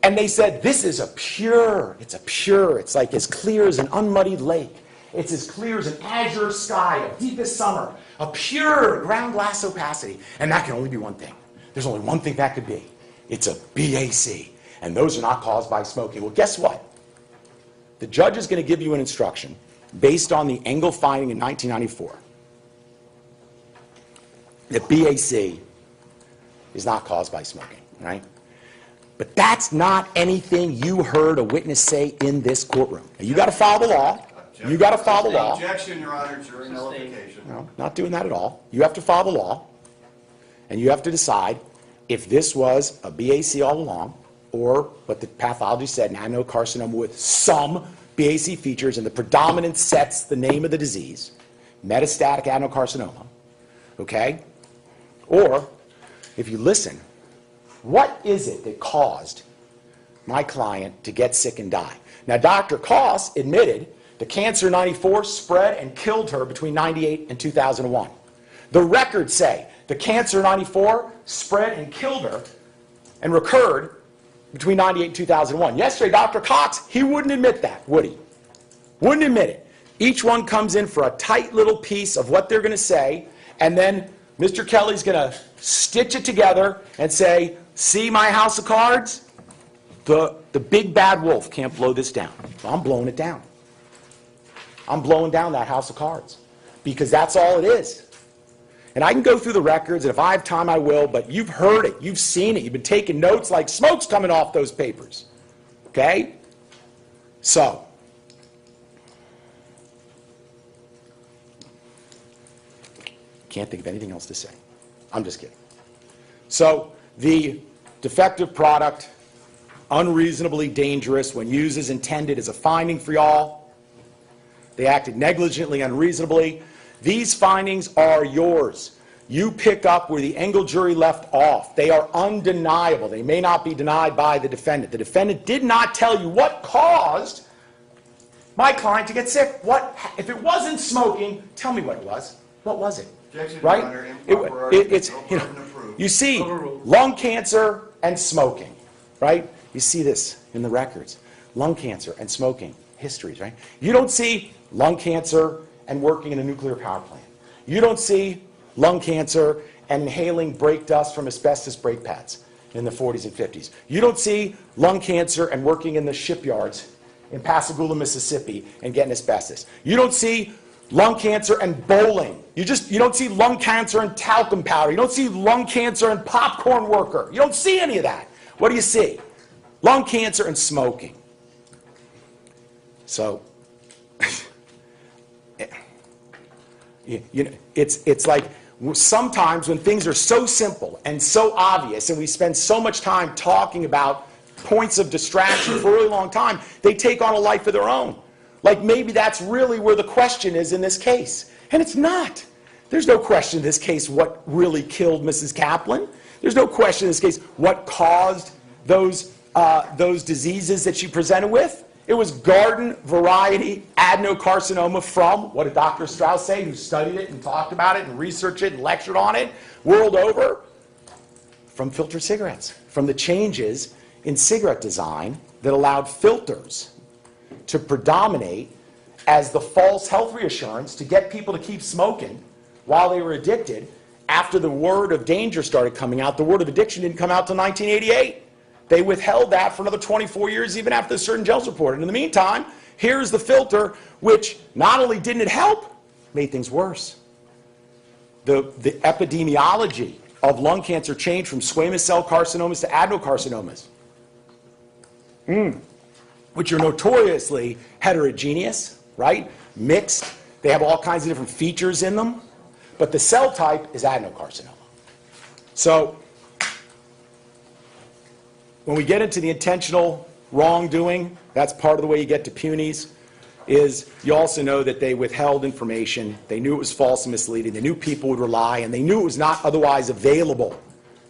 S2: and they said, this is it's like as clear as an unmuddied lake. It's as clear as an azure sky of deepest summer, a pure ground glass opacity. And that can only be one thing. There's only one thing that could be. It's a BAC, and those are not caused by smoking. Well, guess what? The judge is going to give you an instruction based on the Engel finding in 1994 that BAC is not caused by smoking, right? But that's not anything you heard a witness say in this courtroom. Now, you got to follow the law. You got to follow the law.
S3: Objection, Your Honor, jury nullification.
S2: No, not doing that at all. You have to follow the law, and you have to decide if this was a BAC all along, or what the pathology said, an adenocarcinoma with some BAC features, and the predominant sets the name of the disease, metastatic adenocarcinoma, okay? Or, if you listen, what is it that caused my client to get sick and die? Now, Dr. Koss admitted the cancer in 94 spread and killed her between 98 and 2001. The records say the cancer in 94 spread and killed her and recurred between 98 and 2001. Yesterday, Dr. Cox, he wouldn't admit that, would he? Wouldn't admit it. Each one comes in for a tight little piece of what they're going to say, and then Mr. Kelly's going to stitch it together and say, see my house of cards? The big bad wolf can't blow this down. So I'm blowing it down. I'm blowing down that house of cards because that's all it is. And I can go through the records, and if I have time, I will, but you've heard it. You've seen it. You've been taking notes like smoke's coming off those papers. Okay? So, can't think of anything else to say. I'm just kidding. So, the defective product, unreasonably dangerous when used as intended, is a finding for y'all. They acted negligently, unreasonably. These findings are yours. You pick up where the Engel jury left off. They are undeniable. They may not be denied by the defendant. The defendant did not tell you what caused my client to get sick. What, if it wasn't smoking, tell me what it was. What was it?
S3: Objection,
S2: Right?
S3: Your Honor, improper argument.
S2: It's,
S3: No
S2: you know,
S3: burden of proof.
S2: you see
S1: Overruled.
S2: lung cancer and smoking, right? You see this in the records. Lung cancer and smoking histories, right? You don't see lung cancer and working in a nuclear power plant. You don't see lung cancer and inhaling brake dust from asbestos brake pads in the 40s and 50s. You don't see lung cancer and working in the shipyards in Pascagoula, Mississippi and getting asbestos. You don't see lung cancer and bowling. You don't see lung cancer and talcum powder. You don't see lung cancer and popcorn worker. You don't see any of that. What do you see? Lung cancer and smoking. So, you know, it's like sometimes when things are so simple and so obvious and we spend so much time talking about points of distraction for a really long time, they take on a life of their own. Like maybe that's really where the question is in this case. And it's not. There's no question in this case what really killed Mrs. Kaplan. There's no question in this case what caused those diseases that she presented with. It was garden variety adenocarcinoma from, what did Dr. Strauss say, who studied it and talked about it and researched it and lectured on it world over? From filter cigarettes, from the changes in cigarette design that allowed filters to predominate as the false health reassurance to get people to keep smoking while they were addicted. After the word of danger started coming out, the word of addiction didn't come out till 1988. They withheld that for another 24 years, even after the Surgeon General's report. And in the meantime, here's the filter, which not only didn't it help, made things worse. The epidemiology of lung cancer changed from squamous cell carcinomas to adenocarcinomas, which are notoriously heterogeneous, right? Mixed. They have all kinds of different features in them. But the cell type is adenocarcinoma. So, when we get into the intentional wrongdoing, that's part of the way you get to punies, is you also know that they withheld information, they knew it was false and misleading, they knew people would rely, and they knew it was not otherwise available.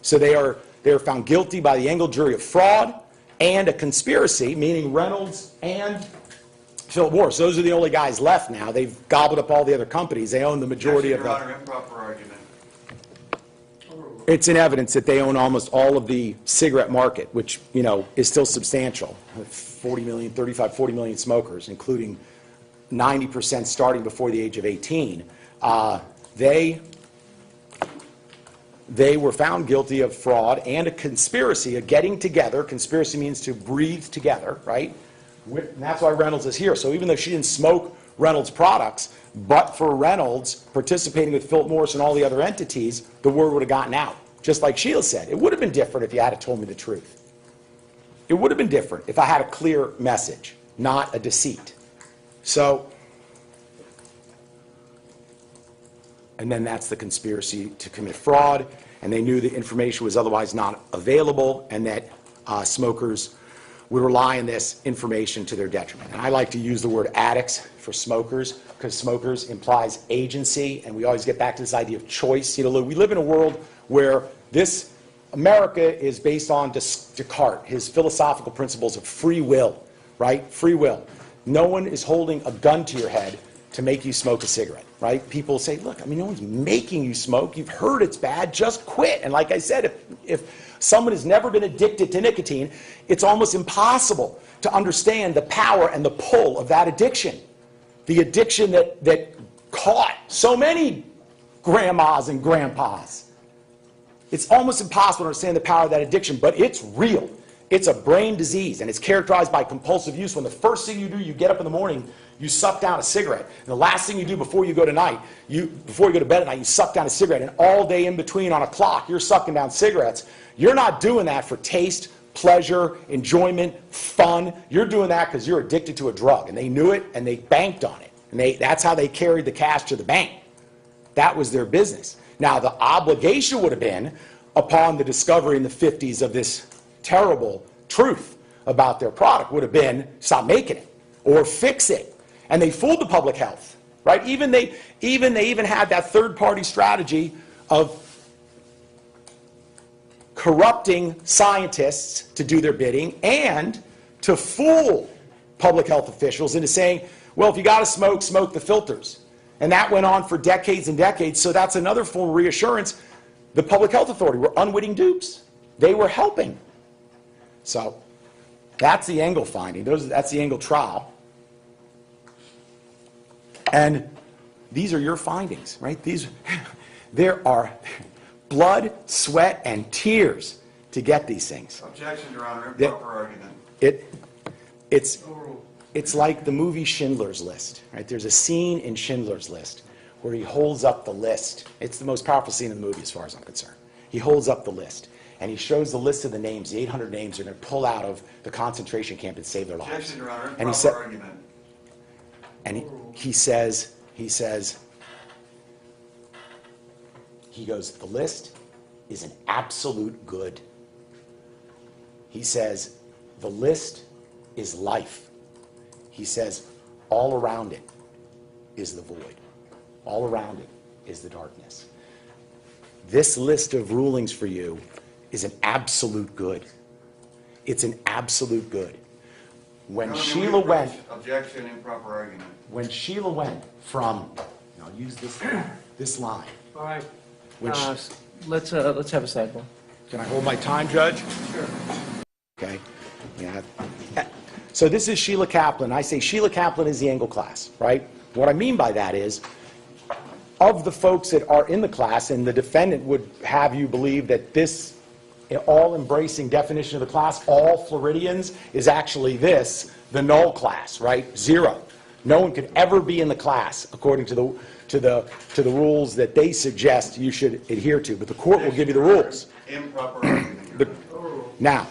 S2: So they are found guilty by the Engel jury of fraud and a conspiracy, meaning Reynolds and Philip Morris. Those are the only guys left now. They've gobbled up all the other companies. They own the majority of
S3: Your
S2: the...
S3: Honor, improper argument.
S2: It's in evidence that they own almost all of the cigarette market, which, you know, is still substantial. 40 million, 35, 40 million smokers, including 90% starting before the age of 18. They were found guilty of fraud and a conspiracy, a getting together. Conspiracy means to breathe together, right? And that's why Reynolds is here. So even though she didn't smoke Reynolds products, but for Reynolds participating with Philip Morris and all the other entities, the word would have gotten out. Just like Sheila said, it would have been different if you had told me the truth. It would have been different if I had a clear message, not a deceit. So, and then that's the conspiracy to commit fraud, and they knew the information was otherwise not available, and that smokers would rely on this information to their detriment. And I like to use the word addicts for smokers, because smokers implies agency, and we always get back to this idea of choice. You know, we live in a world where America is based on Descartes, his philosophical principles of free will, right? Free will. No one is holding a gun to your head to make you smoke a cigarette, right? People say, look, I mean, no one's making you smoke. You've heard it's bad, just quit. And like I said, if someone has never been addicted to nicotine, it's almost impossible to understand the power and the pull of that addiction. The addiction that caught so many grandmas and grandpas. It's almost impossible to understand the power of that addiction, but it's real. It's a brain disease, and it's characterized by compulsive use. When the first thing you do, you get up in the morning, you suck down a cigarette. And the last thing you do before you go to bed at night, you suck down a cigarette. And all day in between on a clock, you're sucking down cigarettes. You're not doing that for taste, pleasure, enjoyment, fun. You're doing that because you're addicted to a drug. And they knew it, and they banked on it. And that's how they carried the cash to the bank. That was their business. Now, the obligation would have been, upon the discovery in the 50s of this terrible truth about their product, would have been stop making it or fix it. And they fooled the public health, right? They even had that third-party strategy of corrupting scientists to do their bidding and to fool public health officials into saying, well, if you got to smoke, smoke the filters. And that went on for decades and decades. So that's another form of reassurance. The Public Health Authority were unwitting dupes. They were helping. So that's the Engel finding. That's the Engel trial. And these are your findings, right? There are blood, sweat, and tears to get these things.
S3: Objection, Your Honor. Improper argument.
S2: It's like the movie Schindler's List, right? There's a scene in Schindler's List where he holds up the list. It's the most powerful scene in the movie as far as I'm concerned. He holds up the list, and he shows the list of the names, the 800 names they're going to pull out of the concentration camp and save their lives.
S3: Objection, Your Honor.
S2: And
S3: Improper argument.
S2: he goes, the list is an absolute good. He says, the list is life. He says, all around it is the void. All around it is the darkness. This list of rulings for you is an absolute good. It's an absolute good. When
S3: Your Honor,
S2: Sheila
S3: we
S2: went...
S3: Objection, improper argument.
S2: When Sheila went from... I'll use this line.
S1: All right.
S2: When
S1: Let's have a sidebar.
S2: Can I hold my time, Judge?
S1: Sure.
S2: Okay. Yeah. So this is Sheila Kaplan. I say Sheila Kaplan is the Engel class, right? What I mean by that is, of the folks that are in the class, and the defendant would have you believe that this all-embracing definition of the class, all Floridians, is actually this, the null class, right? Zero. No one could ever be in the class according to the rules that they suggest you should adhere to. But the court will give you the rules.
S3: Improper argument.
S2: Now,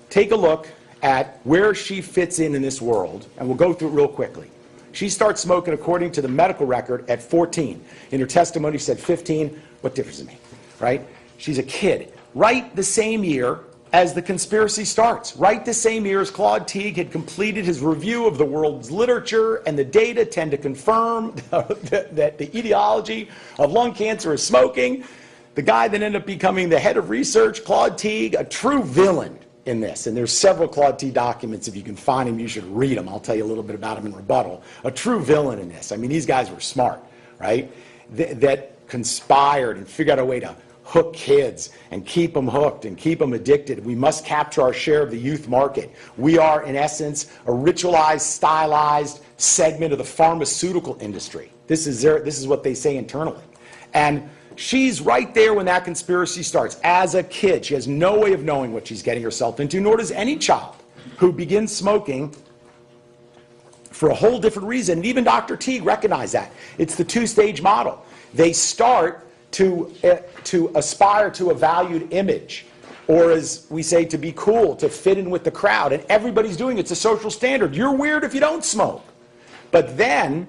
S2: take a look at where she fits in this world, and we'll go through it real quickly. She starts smoking according to the medical record at 14. In her testimony, she said 15. What difference does it make, right? She's a kid. Right the same year as the conspiracy starts. Right the same year as Claude Teague had completed his review of the world's literature, and the data tend to confirm that the etiology of lung cancer is smoking. The guy that ended up becoming the head of research, Claude Teague, a true villain in this. And there's several Claude Teague documents. If you can find them, you should read them. I'll tell you a little bit about him in rebuttal. A true villain in this. I mean, these guys were smart, right? That conspired and figured out a way to hook kids and keep them hooked and keep them addicted. We must capture our share of the youth market. We are, in essence, a ritualized, stylized segment of the pharmaceutical industry. This is what they say internally. And she's right there when that conspiracy starts. As a kid, she has no way of knowing what she's getting herself into, nor does any child who begins smoking for a whole different reason. And even Dr. Teague recognized that. It's the two-stage model. They start to aspire to a valued image, or as we say, to be cool, to fit in with the crowd. And everybody's doing it. It's a social standard. You're weird if you don't smoke. But then,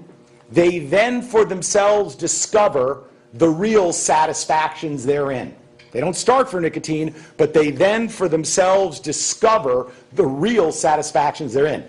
S2: they for themselves discover the real satisfactions therein. They don't start for nicotine, but they then for themselves discover the real satisfactions therein.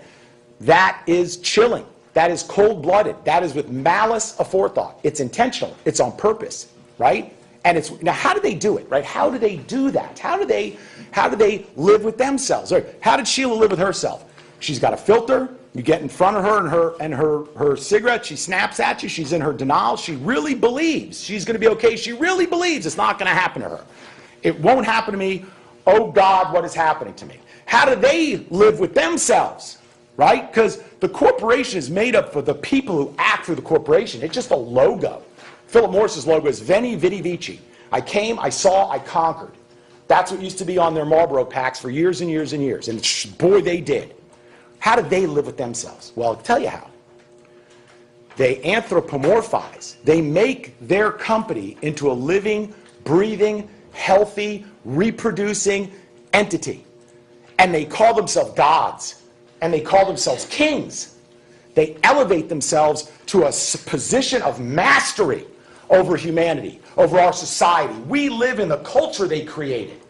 S2: That is chilling. That is cold-blooded. That is with malice aforethought. It's intentional. It's on purpose, right? And it's now, how do they do it, right? How do they do that? How do they live with themselves? Right? How did Sheila live with herself? She's got a filter. You get in front of her and her cigarette. She snaps at you. She's in her denial. She really believes she's going to be okay. She really believes it's not going to happen to her. It won't happen to me. Oh God, what is happening to me? How do they live with themselves, right? Because the corporation is made up for the people who act through the corporation. It's just a logo. Philip Morris's logo is Veni Vidi Vici. I came, I saw, I conquered. That's what used to be on their Marlboro packs for years and years and years. And boy, they did. How did they live with themselves? Well, I'll tell you how. They anthropomorphize. They make their company into a living, breathing, healthy, reproducing entity. And they call themselves gods. And they call themselves kings. They elevate themselves to a position of mastery over humanity, over our society. We live in the culture they created.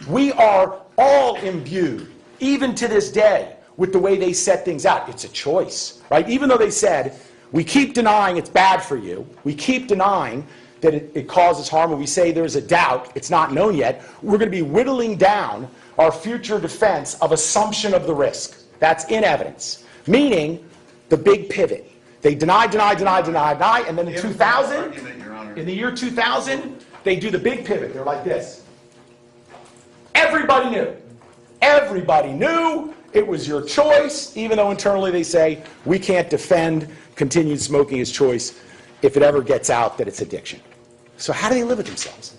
S2: We are all imbued, even to this day, with the way they set things out. It's a choice, right? Even though they said, we keep denying it's bad for you, we keep denying that it causes harm, and we say there's a doubt, it's not known yet, we're going to be whittling down our future defense of assumption of the risk. That's in evidence. Meaning, the big pivot. They deny, and then in 2000, in the year 2000, they do the big pivot. They're like this. Everybody knew. Everybody knew it was your choice, even though internally they say, we can't defend continued smoking as choice if it ever gets out that it's addiction. So how do they live with themselves?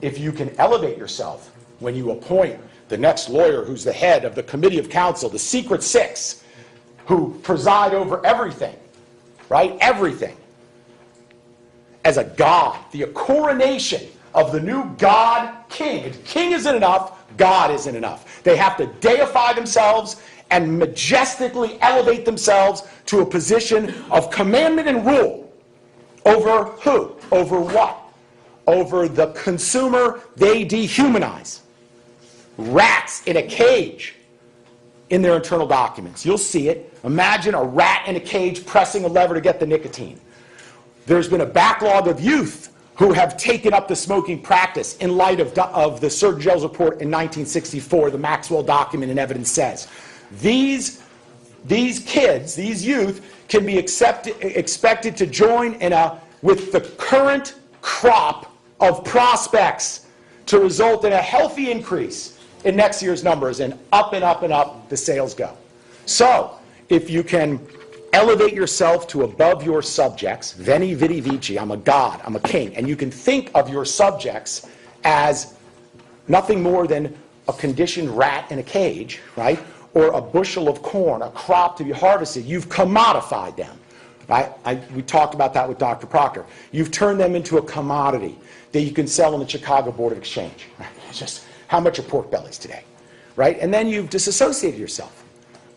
S2: If you can elevate yourself when you appoint the next lawyer who's the head of the committee of counsel, the secret six, who preside over everything, right? Everything. As a god, the coronation of the new God king. If king isn't enough, God isn't enough. They have to deify themselves and majestically elevate themselves to a position of commandment and rule. Over who? Over what? Over the consumer they dehumanize. Rats in a cage in their internal documents. You'll see it. Imagine a rat in a cage pressing a lever to get the nicotine. There's been a backlog of youth who have taken up the smoking practice in light of the Surgeon General's report in 1964, the Maxwell document and evidence says. These kids, these youth, can be expected to join with the current crop of prospects to result in a healthy increase in next year's numbers, and up and up and up the sales go. So, if you can elevate yourself to above your subjects, Veni Vidi Vici, I'm a god, I'm a king, and you can think of your subjects as nothing more than a conditioned rat in a cage, right? Or a bushel of corn, a crop to be harvested. You've commodified them, right? We talked about that with Dr. Proctor. You've turned them into a commodity that you can sell on the Chicago Board of Exchange. Right? It's just, how much are pork bellies today, right? And then you've disassociated yourself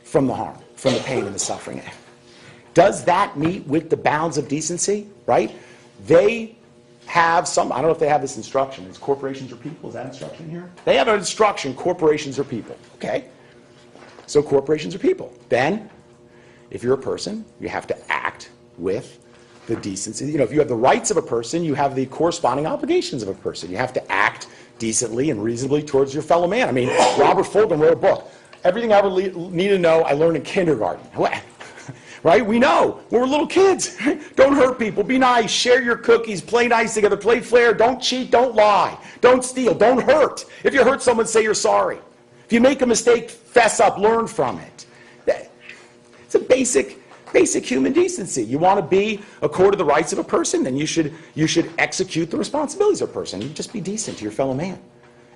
S2: from the harm, from the pain and the suffering. Does that meet with the bounds of decency, right? They have some, I don't know if they have this instruction. Is corporations are people? Is that instruction here? They have an instruction, corporations are people. Okay. So corporations are people. Then, if you're a person, you have to act with the decency. You know, if you have the rights of a person, you have the corresponding obligations of a person. You have to act decently and reasonably towards your fellow man. I mean, Robert Fulghum wrote a book. Everything I ever need to know, I learned in kindergarten. Right? We know. When we're little kids. Don't hurt people. Be nice. Share your cookies. Play nice together. Play fair. Don't cheat. Don't lie. Don't steal. Don't hurt. If you hurt someone, say you're sorry. If you make a mistake, fess up. Learn from it. It's a basic human decency. You want to be according to the rights of a person, then you should execute the responsibilities of a person. You just be decent to your fellow man.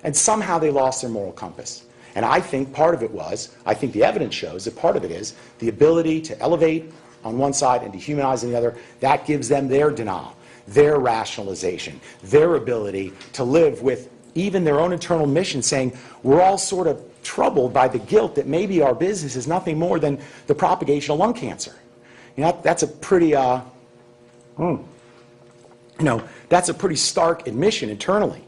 S2: And somehow they lost their moral compass. And I think part of it was, I think the evidence shows that part of it is the ability to elevate on one side and dehumanize on the other. That gives them their denial, their rationalization, their ability to live with even their own internal mission, saying we're all sort of troubled by the guilt that maybe our business is nothing more than the propagation of lung cancer. You know, that's a pretty, that's a pretty stark admission internally.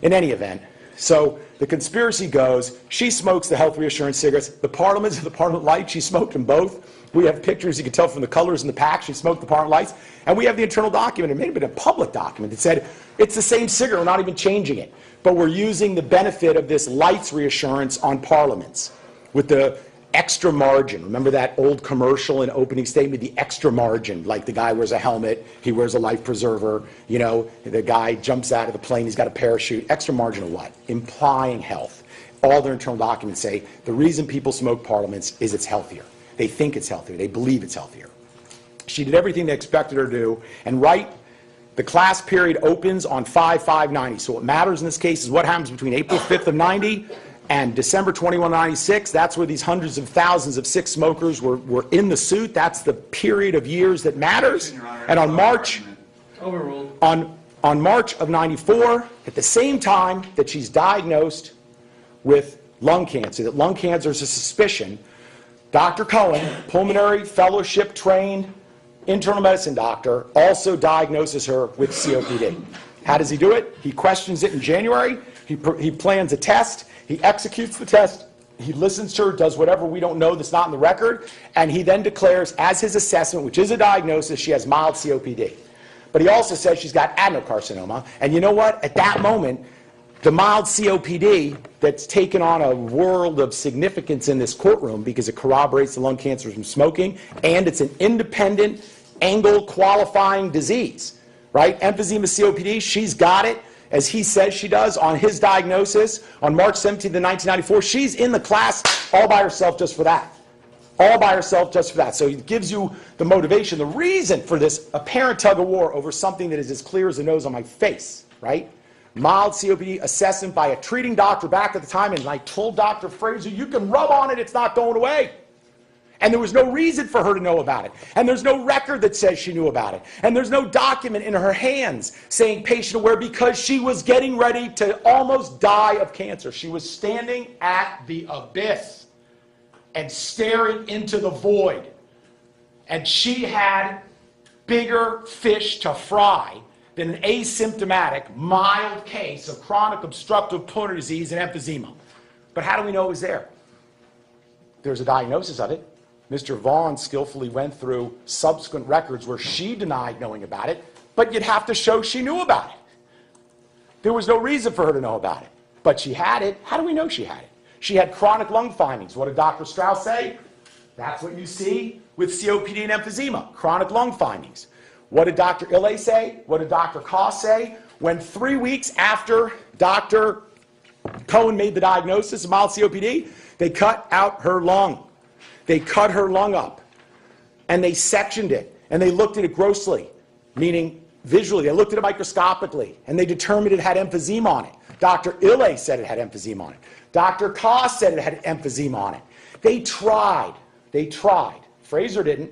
S2: In any event, so the conspiracy goes, she smokes the health reassurance cigarettes. The Parliament's the Parliament Light. She smoked them both. We have pictures, you can tell from the colors in the pack. She smoked the Parliament Lights. And we have the internal document. It may have been a public document that said, it's the same cigarette. We're not even changing it. But we're using the benefit of this Lights reassurance on Parliaments with the extra margin. Remember that old commercial and opening statement, the extra margin, like the guy wears a helmet, he wears a life preserver, you know, the guy jumps out of the plane, he's got a parachute. Extra margin of what? Implying health. All their internal documents say the reason people smoke Parliaments is it's healthier. They think it's healthier. They believe it's healthier. She did everything they expected her to do, and the class period opens on 5/5/90. So what matters in this case is what happens between April 5th of 90 and December 21, 96, that's where these hundreds of thousands of sick smokers were in the suit. That's the period of years that matters. And on March,
S1: Overruled.
S2: on March of 94, at the same time that she's diagnosed with lung cancer, that lung cancer is a suspicion, Dr. Cohen, pulmonary fellowship trained internal medicine doctor, also diagnoses her with COPD. How does he do it? He questions it in January. He plans a test. He executes the test, he listens to her, does whatever we don't know that's not in the record, and he then declares as his assessment, which is a diagnosis, she has mild COPD. But he also says she's got adenocarcinoma, and you know what? At that moment, the mild COPD that's taken on a world of significance in this courtroom because it corroborates the lung cancer from smoking, and it's an independent, angle qualifying disease, right? Emphysema COPD, she's got it. As he says she does on his diagnosis on March 17th of 1994. She's in the class all by herself just for that. All by herself just for that. So it gives you the motivation, the reason for this apparent tug of war over something that is as clear as the nose on my face, right? Mild COPD assessment by a treating doctor back at the time, and I told Dr. Fraser, you can rub on it, it's not going away. And there was no reason for her to know about it. And there's no record that says she knew about it. And there's no document in her hands saying patient aware, because she was getting ready to almost die of cancer. She was standing at the abyss and staring into the void. And she had bigger fish to fry than an asymptomatic, mild case of chronic obstructive pulmonary disease and emphysema. But how do we know it was there? There's a diagnosis of it. Mr. Vaughn skillfully went through subsequent records where she denied knowing about it, but you'd have to show she knew about it. There was no reason for her to know about it, but she had it. How do we know she had it? She had chronic lung findings. What did Dr. Strauss say? That's what you see with COPD and emphysema, chronic lung findings. What did Dr. Illay say? What did Dr. Koss say? When 3 weeks after Dr. Cohen made the diagnosis of mild COPD, they cut out her lung. They cut her lung up, and they sectioned it, and they looked at it grossly, meaning visually. They looked at it microscopically, and they determined it had emphysema on it. Dr. Illay said it had emphysema on it. Dr. Koss said it had emphysema on it. They tried. Fraser didn't.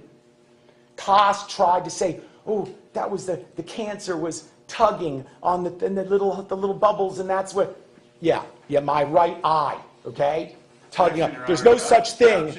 S2: Koss tried to say, oh, that was the cancer was tugging on the little bubbles, and that's what, yeah, my right eye, okay? Tugging up. There's no such thing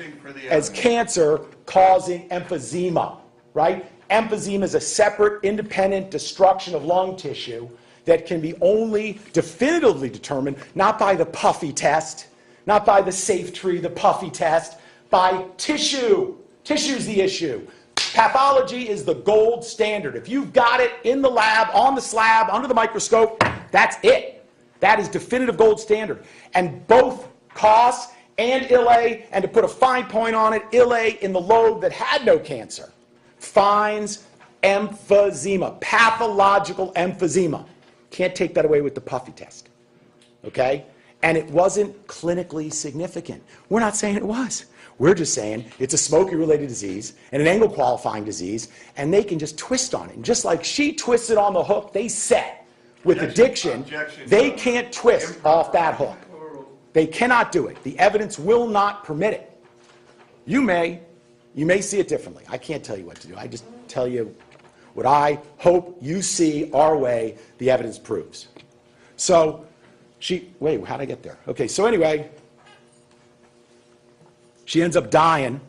S2: as cancer causing emphysema, right? Emphysema is a separate, independent destruction of lung tissue that can be only definitively determined not by the puffy test, not by the safe tree, the puffy test, by tissue. Tissue's the issue. Pathology is the gold standard. If you've got it in the lab, on the slab, under the microscope, that's it. That is definitive gold standard. And both COS and ILA, and to put a fine point on it, ILA in the lobe that had no cancer finds emphysema, pathological emphysema. Can't take that away with the puffy test, okay? And it wasn't clinically significant. We're not saying it was. We're just saying it's a smoking-related disease and an angle-qualifying disease, and they can just twist on it. And just like she twisted on the hook they set with addiction, they can't twist off that hook. They cannot do it. The evidence will not permit it. You may see it differently. I can't tell you what to do. I just tell you what I hope you see our way the evidence proves. So wait, how'd I get there? Okay, so anyway, she ends up dying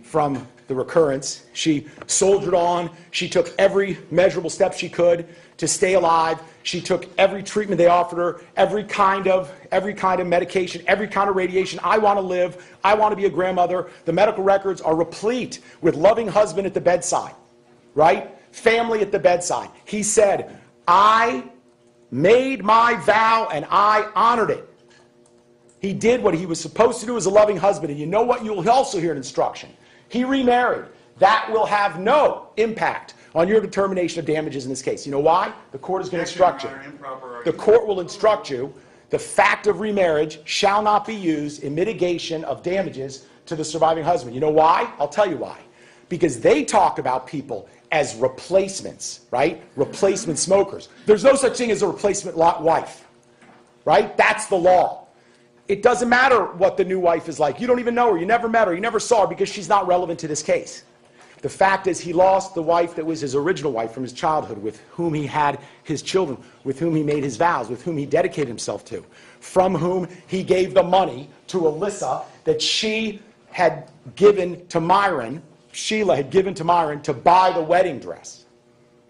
S2: from the recurrence. She soldiered on. She took every measurable step she could to stay alive. She took every treatment they offered her, every kind of medication, every kind of radiation. I want to live. I want to be a grandmother. The medical records are replete with loving husband at the bedside, right? Family at the bedside. He said, I made my vow and I honored it. He did what he was supposed to do as a loving husband. And you know what? You'll also hear an instruction. He remarried. That will have no impact on your determination of damages in this case. You know why? The court is going to instruct you. The court will instruct you the fact of remarriage shall not be used in mitigation of damages to the surviving husband. You know why? I'll tell you why. Because they talk about people as replacements, right? Replacement smokers. There's no such thing as a replacement wife, right? That's the law. It doesn't matter what the new wife is like. You don't even know her. You never met her. You never saw her because she's not relevant to this case. The fact is he lost the wife that was his original wife from his childhood, with whom he had his children, with whom he made his vows, with whom he dedicated himself to, from whom he gave the money to Alyssa that she had given to Myron, Sheila had given to Myron to buy the wedding dress,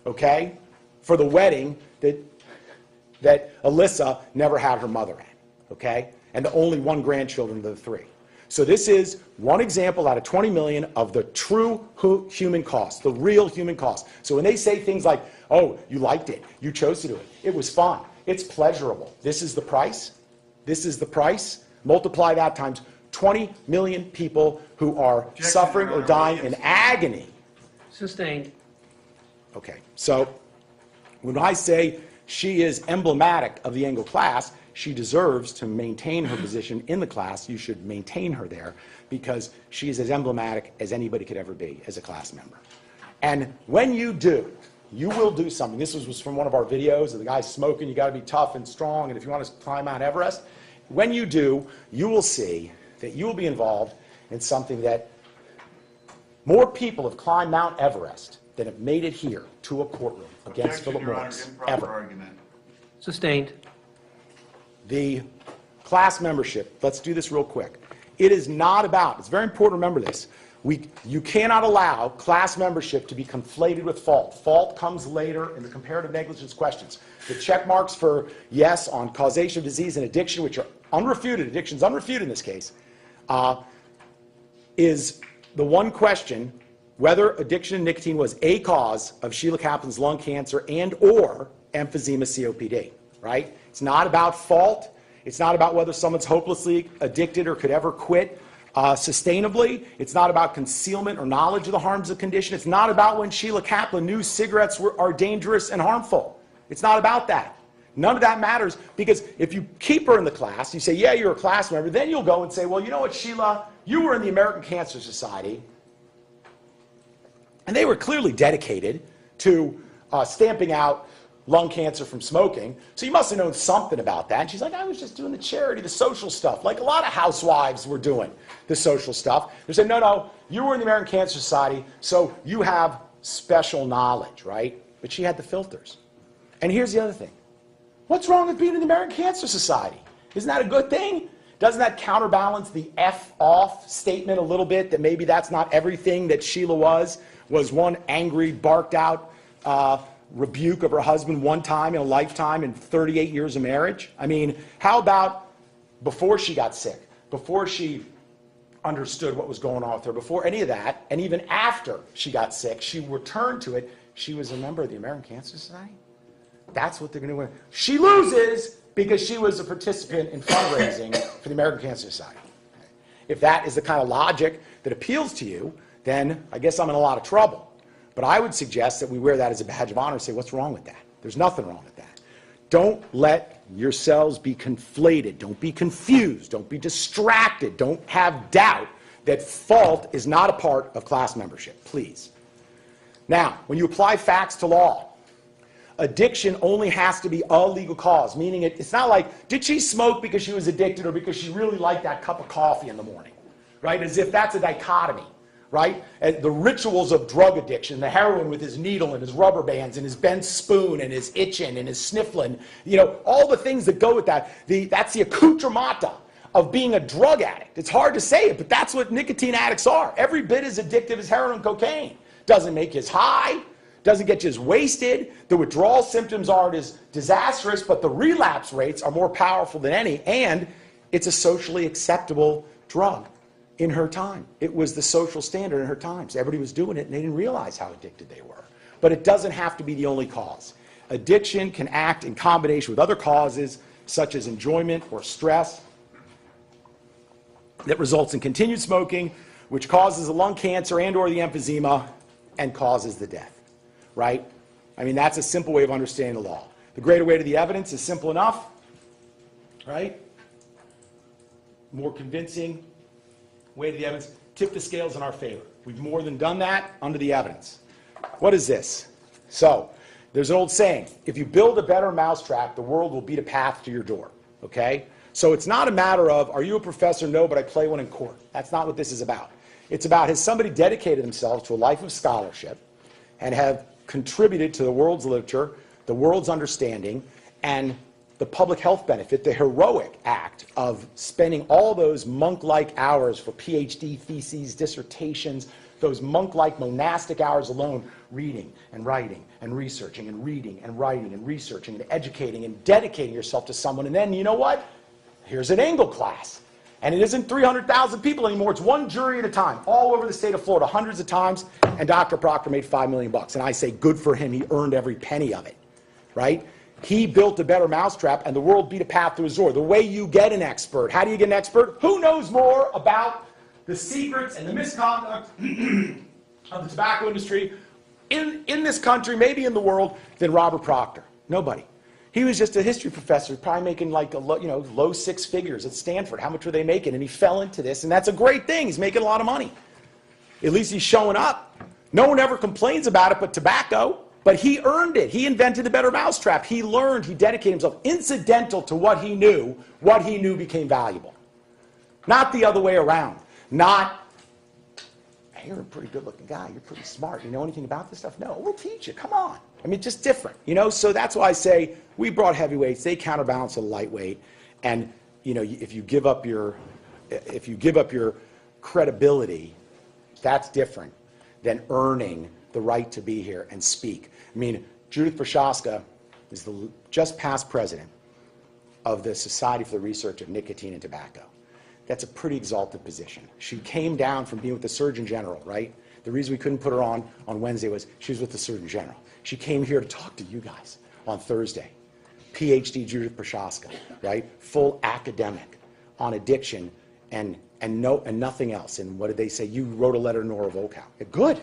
S2: okay, for the wedding that Alyssa never had her mother at, okay, and the only one grandchildren of the three. So this is one example out of 20 million of the true human cost, the real human cost. So when they say things like, oh, you liked it, you chose to do it, it was fun, it's pleasurable, this is the price, multiply that times 20 million people who are suffering or dying in agony.
S1: Sustained.
S2: Okay, so when I say she is emblematic of the Engel class, she deserves to maintain her position in the class. You should maintain her there because she is as emblematic as anybody could ever be as a class member. And when you do, you will do something. This was from one of our videos of the guy smoking. You got to be tough and strong, and if you want to climb Mount Everest, when you do, you will see that you will be involved in something that more people have climbed Mount Everest than have made it here to a courtroom against Philip Morris ever.
S1: Sustained.
S2: The class membership, let's do this real quick. It is not about, it's very important to remember this, you cannot allow class membership to be conflated with fault. Fault comes later in the comparative negligence questions. The check marks for yes on causation of disease and addiction, which are unrefuted, addiction's unrefuted in this case, is the one question whether addiction to nicotine was a cause of Sheila Kaplan's lung cancer and or emphysema COPD, right? It's not about fault. It's not about whether someone's hopelessly addicted or could ever quit sustainably. It's not about concealment or knowledge of the harms of the condition. It's not about when Sheila Kaplan knew cigarettes are dangerous and harmful. It's not about that. None of that matters, because if you keep her in the class, you say, yeah, you're a class member, then you'll go and say, well, you know what, Sheila, you were in the American Cancer Society, and they were clearly dedicated to stamping out lung cancer from smoking, so you must have known something about that. And she's like, I was just doing the charity, the social stuff, like a lot of housewives were doing the social stuff. They said, no, you were in the American Cancer Society, so you have special knowledge, right? But she had the filters. And here's the other thing. What's wrong with being in the American Cancer Society? Isn't that a good thing? Doesn't that counterbalance the F off statement a little bit, that maybe that's not everything that Sheila was? Was one angry, barked out rebuke of her husband one time in a lifetime in 38 years of marriage? I mean, how about before she got sick, before she understood what was going on with her, before any of that, and even after she got sick, she returned to it. She was a member of the American Cancer Society. That's what they're going to win. She loses because she was a participant in fundraising for the American Cancer Society. If that is the kind of logic that appeals to you, then I guess I'm in a lot of trouble. But I would suggest that we wear that as a badge of honor and say, what's wrong with that? There's nothing wrong with that. Don't let yourselves be conflated. Don't be confused. Don't be distracted. Don't have doubt that fault is not a part of class membership, please. Now, when you apply facts to law, addiction only has to be a legal cause, meaning it's not like, did she smoke because she was addicted or because she really liked that cup of coffee in the morning, right? As if that's a dichotomy, right? And the rituals of drug addiction, the heroin with his needle and his rubber bands and his bent spoon and his itching and his sniffling, you know, all the things that go with that, that's the accoutremata of being a drug addict. It's hard to say it, but that's what nicotine addicts are. Every bit as addictive as heroin and cocaine. Doesn't make you as high, doesn't get you as wasted. The withdrawal symptoms aren't as disastrous, but the relapse rates are more powerful than any, and it's a socially acceptable drug in her time. It was the social standard in her times. Everybody was doing it, and they didn't realize how addicted they were. But it doesn't have to be the only cause. Addiction can act in combination with other causes, such as enjoyment or stress, that results in continued smoking, which causes the lung cancer and or the emphysema and causes the death, right? I mean, that's a simple way of understanding the law. The greater weight of the evidence is simple enough, right? More convincing weight of the evidence, tip the scales in our favor. We've more than done that under the evidence. What is this? So, there's an old saying, if you build a better mousetrap, the world will beat a path to your door, okay? So it's not a matter of, are you a professor? No, but I play one in court. That's not what this is about. It's about, has somebody dedicated themselves to a life of scholarship and have contributed to the world's literature, the world's understanding, and the public health benefit, the heroic act of spending all those monk-like hours for PhD theses, dissertations, those monk-like monastic hours alone, reading and writing and researching and reading and writing and researching and educating and dedicating yourself to someone. And then, you know what? Here's an Engle class. And it isn't 300,000 people anymore. It's one jury at a time, all over the state of Florida, hundreds of times. And Dr. Proctor made $5 million. And I say, good for him. He earned every penny of it, right? He built a better mousetrap, and the world beat a path to his door. The way you get an expert. How do you get an expert? Who knows more about the secrets and the misconduct of the tobacco industry in this country, maybe in the world, than Robert Proctor? Nobody. He was just a history professor, probably making like low six figures at Stanford. How much were they making? And he fell into this, and that's a great thing. He's making a lot of money. At least he's showing up. No one ever complains about it but tobacco. But he earned it. He invented the better mousetrap. He learned, he dedicated himself. Incidental to what he knew became valuable. Not the other way around. Not, hey, you're a pretty good-looking guy. You're pretty smart. You know anything about this stuff? No, we'll teach you. Come on. I mean, just different, you know? So that's why I say we brought heavyweights. They counterbalance the lightweight. And, you know, if you give up your credibility, that's different than earning the right to be here and speak. I mean, Judith Prochaska is the just past president of the Society for the Research of Nicotine and Tobacco. That's a pretty exalted position. She came down from being with the Surgeon General, right? The reason we couldn't put her on Wednesday was she was with the Surgeon General. She came here to talk to you guys on Thursday. PhD Judith Prochaska, right? Full academic on addiction and nothing else. And what did they say? You wrote a letter to Nora Volkow. Good.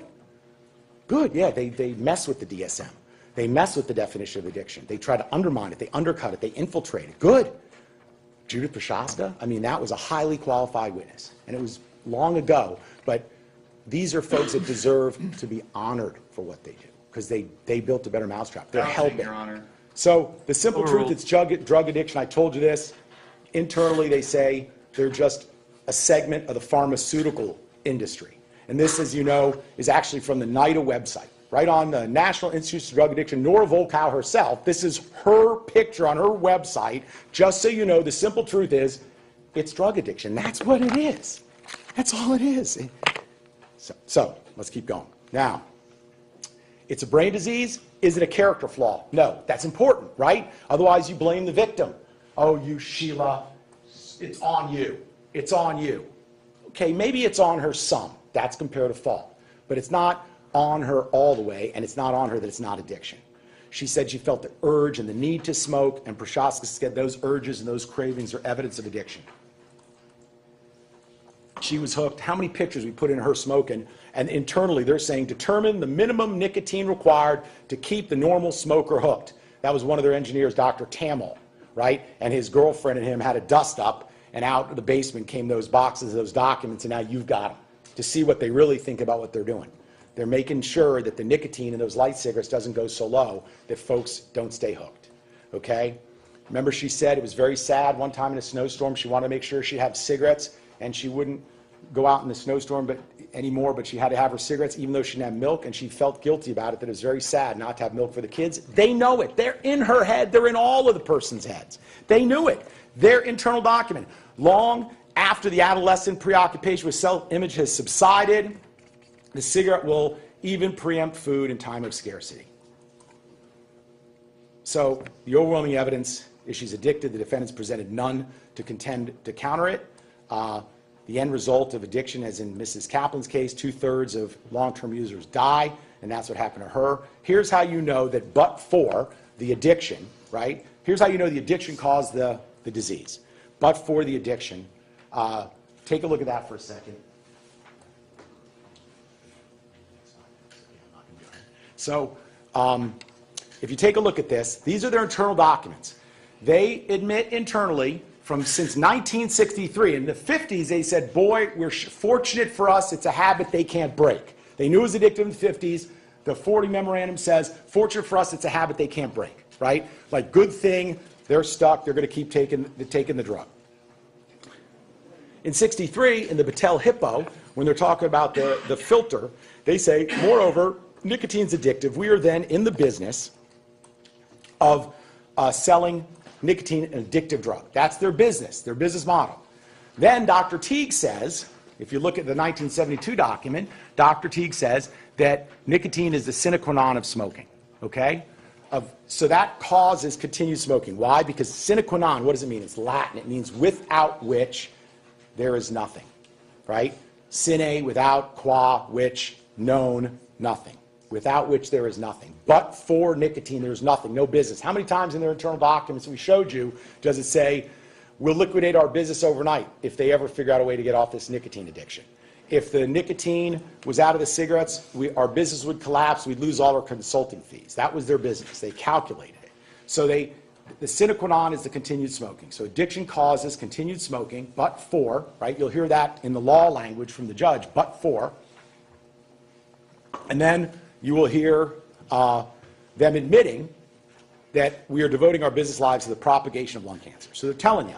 S2: Good, yeah, they mess with the DSM. They mess with the definition of addiction. They try to undermine it. They undercut it. They infiltrate it. Good. Judith Prochaska, I mean, that was a highly qualified witness. And it was long ago, but these are folks that deserve to be honored for what they do because they built a better mousetrap. They're hell-bent.
S3: Your Honor.
S2: So the simple truth, it's drug addiction. I told you this. Internally, they say they're just a segment of the pharmaceutical industry. And this, as you know, is actually from the NIDA website, right on the National Institute of Drug Addiction. Nora Volkow herself, this is her picture on her website. Just so you know, the simple truth is, it's drug addiction. That's what it is. That's all it is. So let's keep going. Now, It's a brain disease. Is it a character flaw? No. That's important, right? Otherwise, you blame the victim. Oh, you, Sheila, it's on you. It's on you. Okay, maybe it's on her some. That's comparative fault. But it's not on her all the way, and it's not on her that it's not addiction. She said she felt the urge and the need to smoke, and Prochaska said those urges and those cravings are evidence of addiction. She was hooked. How many pictures we put in her smoking? And internally, they're saying, determine the minimum nicotine required to keep the normal smoker hooked. That was one of their engineers, Dr. Tamil, right? And his girlfriend and him had a dust up, and out of the basement came those boxes, those documents, and now you've got them to see what they really think about what they're doing. They're making sure that the nicotine in those light cigarettes doesn't go so low that folks don't stay hooked, okay? Remember she said it was very sad one time in a snowstorm. She wanted to make sure she'd have cigarettes, and she wouldn't go out in the snowstorm anymore, but she had to have her cigarettes even though she didn't have milk, and she felt guilty about it, that it was very sad not to have milk for the kids. They know it. They're in her head. They're in all of the person's heads. They knew it. Their internal document. Long after the adolescent preoccupation with self-image has subsided, the cigarette will even preempt food in time of scarcity. So the overwhelming evidence is she's addicted. The defendants presented none to contend to counter it. The end result of addiction, as in Mrs. Kaplan's case, 2/3 of long-term users die, and that's what happened to her. Here's how you know that but for the addiction, right? Here's how you know the addiction caused the disease. But for the addiction. Take a look at that for a second. So if you take a look at this, these are their internal documents. They admit internally since 1963. In the 50s, they said, boy, we're fortunate for us, it's a habit they can't break. They knew it was addictive in the 50s. The 40 memorandum says, fortunate for us, it's a habit they can't break, right? Like, good thing, they're stuck, they're going to keep taking the drug. In 63, in the Battelle Hippo, when they're talking about the filter, they say, moreover, nicotine's addictive. We are then in the business of selling nicotine, an addictive drug. That's their business model. Then Dr. Teague says, if you look at the 1972 document, Dr. Teague says that nicotine is the sine qua non of smoking, okay? So that causes continued smoking. Why? Because sine qua non, what does it mean? It's Latin. It means without which there is nothing, right? Sine, without, qua, which, known, nothing. Without which there is nothing. But for nicotine, there's nothing, no business. How many times in their internal documents we showed you does it say, we'll liquidate our business overnight if they ever figure out a way to get off this nicotine addiction? If the nicotine was out of the cigarettes, our business would collapse, we'd lose all our consulting fees. That was their business. They calculated it. So the sine qua non is the continued smoking. So addiction causes continued smoking, but for, right? You'll hear that in the law language from the judge, but for. And then you will hear them admitting that we are devoting our business lives to the propagation of lung cancer. So they're telling you,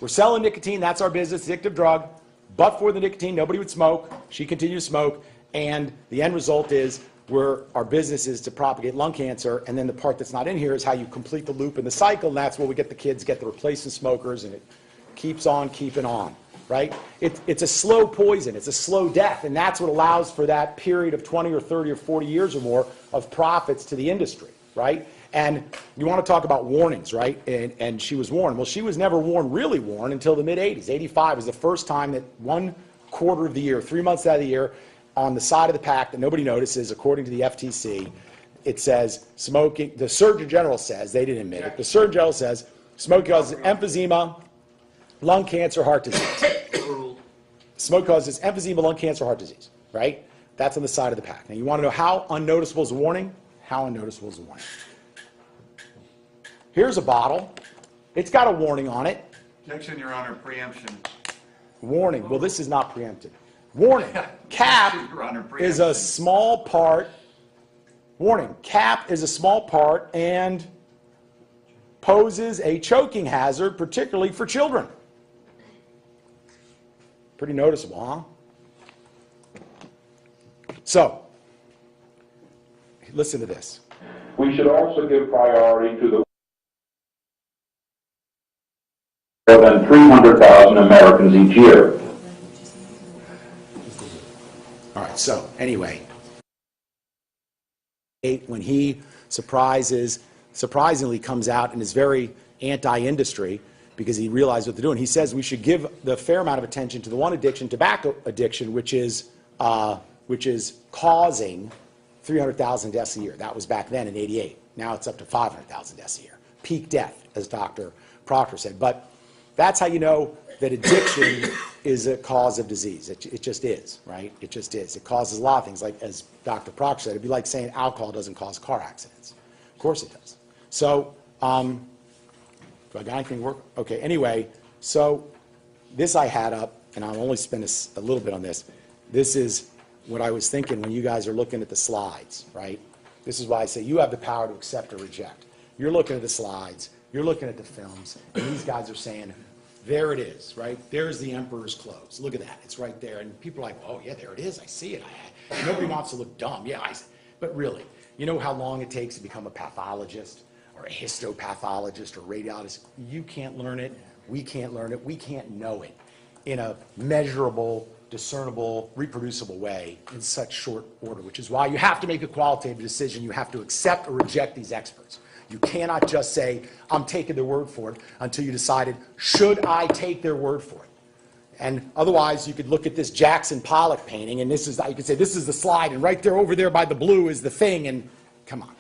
S2: we're selling nicotine, that's our business, addictive drug, but for the nicotine, nobody would smoke, she continued to smoke, and the end result is our business is to propagate lung cancer, and then the part that's not in here is how you complete the loop in the cycle, and that's where we get the kids, get the replacement smokers, and it keeps on keeping on. Right? It's a slow poison. It's a slow death, and that's what allows for that period of 20 or 30 or 40 years or more of profits to the industry, right? And you want to talk about warnings, right? And she was warned. Well, she was never really warned until the mid-'80s. 85 was the first time that 1/4 of the year, 3 months out of the year, on the side of the pack that nobody notices, according to the FTC, it says smoking, the Surgeon General says, they didn't admit it, the Surgeon General says smoking causes emphysema, lung cancer, heart disease. Smoke causes emphysema, lung cancer, heart disease, right? That's on the side of the pack. Now, you want to know how unnoticeable is a warning? How unnoticeable is a warning? Here's a bottle. It's got a warning on it.
S3: Objection, Your Honor, preemption.
S2: Warning. Well, this is not preempted. Warning. Cap
S3: Your Honor,
S2: is a
S3: preemption.
S2: small part. Warning. Cap is a small part and poses a choking hazard, particularly for children. Pretty noticeable, huh? So, listen to this.
S4: We should also give priority to the more than 300,000 Americans each year.
S2: All right, so anyway, when he surprisingly comes out and is very anti-industry because he realized what they're doing. He says we should give the fair amount of attention to the one addiction, tobacco addiction, which is causing 300,000 deaths a year. That was back then in '88. Now it's up to 500,000 deaths a year. Peak death, as Dr. Proctor said. But that's how you know that addiction is a cause of disease. It just is, right? It just is. It causes a lot of things. Like, as Dr. Proctor said, it'd be like saying alcohol doesn't cause car accidents. Of course it does. So, do I got anything to work? Okay, anyway, so this I had up, and I'll only spend a little bit on this. This is what I was thinking when you guys are looking at the slides, right? This is why I say you have the power to accept or reject. You're looking at the slides, you're looking at the films, and these guys are saying, there it is, right? There's the emperor's clothes. Look at that. It's right there. And people are like, oh, yeah, there it is. I see it. Nobody wants to look dumb. Yeah, but really, you know how long it takes to become a pathologist or a histopathologist or radiologist? You can't learn it. We can't learn it. We can't know it in a measurable, discernible, reproducible way in such short order, which is why you have to make a qualitative decision. You have to accept or reject these experts. You cannot just say, I'm taking their word for it, until you decided, should I take their word for it? And otherwise, you could look at this Jackson Pollock painting, and this is, you could say, this is the slide, and right there over there by the blue is the thing, and come on,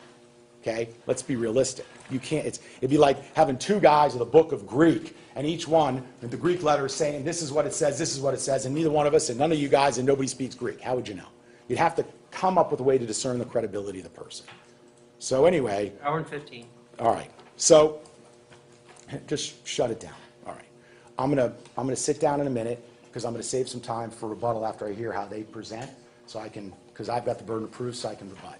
S2: okay? Let's be realistic. You can't, it'd be like having two guys with a book of Greek, and each one, with the Greek letter is saying, this is what it says, this is what it says, and neither one of us, and none of you guys, and nobody speaks Greek. How would you know? You'd have to come up with a way to discern the credibility of the person. So anyway.
S1: Hour and 15.
S2: All right. So just shut it down. All right. I'm gonna sit down in a minute because I'm gonna save some time for rebuttal after I hear how they present, so I can, because I've got the burden of proof, so I can rebut.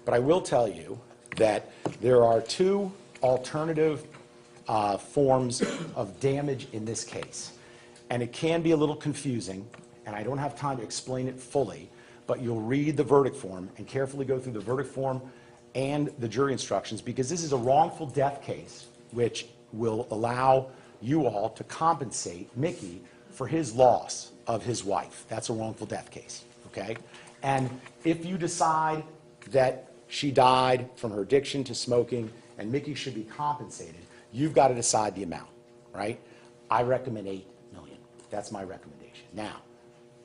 S2: But I will tell you that there are two alternative forms of damage in this case, and it can be a little confusing, and I don't have time to explain it fully, but you'll read the verdict form and carefully go through the verdict form and the jury instructions, because this is a wrongful death case which will allow you all to compensate Mickey for his loss of his wife. That's a wrongful death case, okay? And if you decide that she died from her addiction to smoking and Mickey should be compensated, you've got to decide the amount, right? I recommend $8 million. That's my recommendation. Now,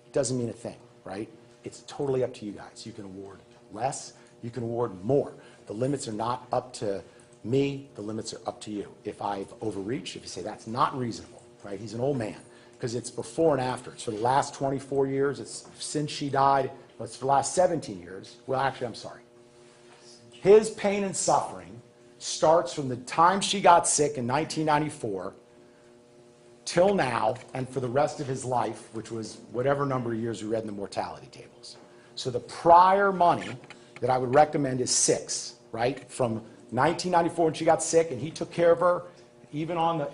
S2: it doesn't mean a thing, right? It's totally up to you guys. You can award less, you can award more. The limits are not up to me, the limits are up to you. If I've overreached, if you say that's not reasonable, right? He's an old man, because it's before and after. It's for the last 24 years, it's since she died, but it's for the last 17 years. Well, actually, I'm sorry. His pain and suffering starts from the time she got sick in 1994 till now, and for the rest of his life, which was whatever number of years we read in the mortality tables. So the prior money that I would recommend is 6, right? From 1994 when she got sick, and he took care of her, even on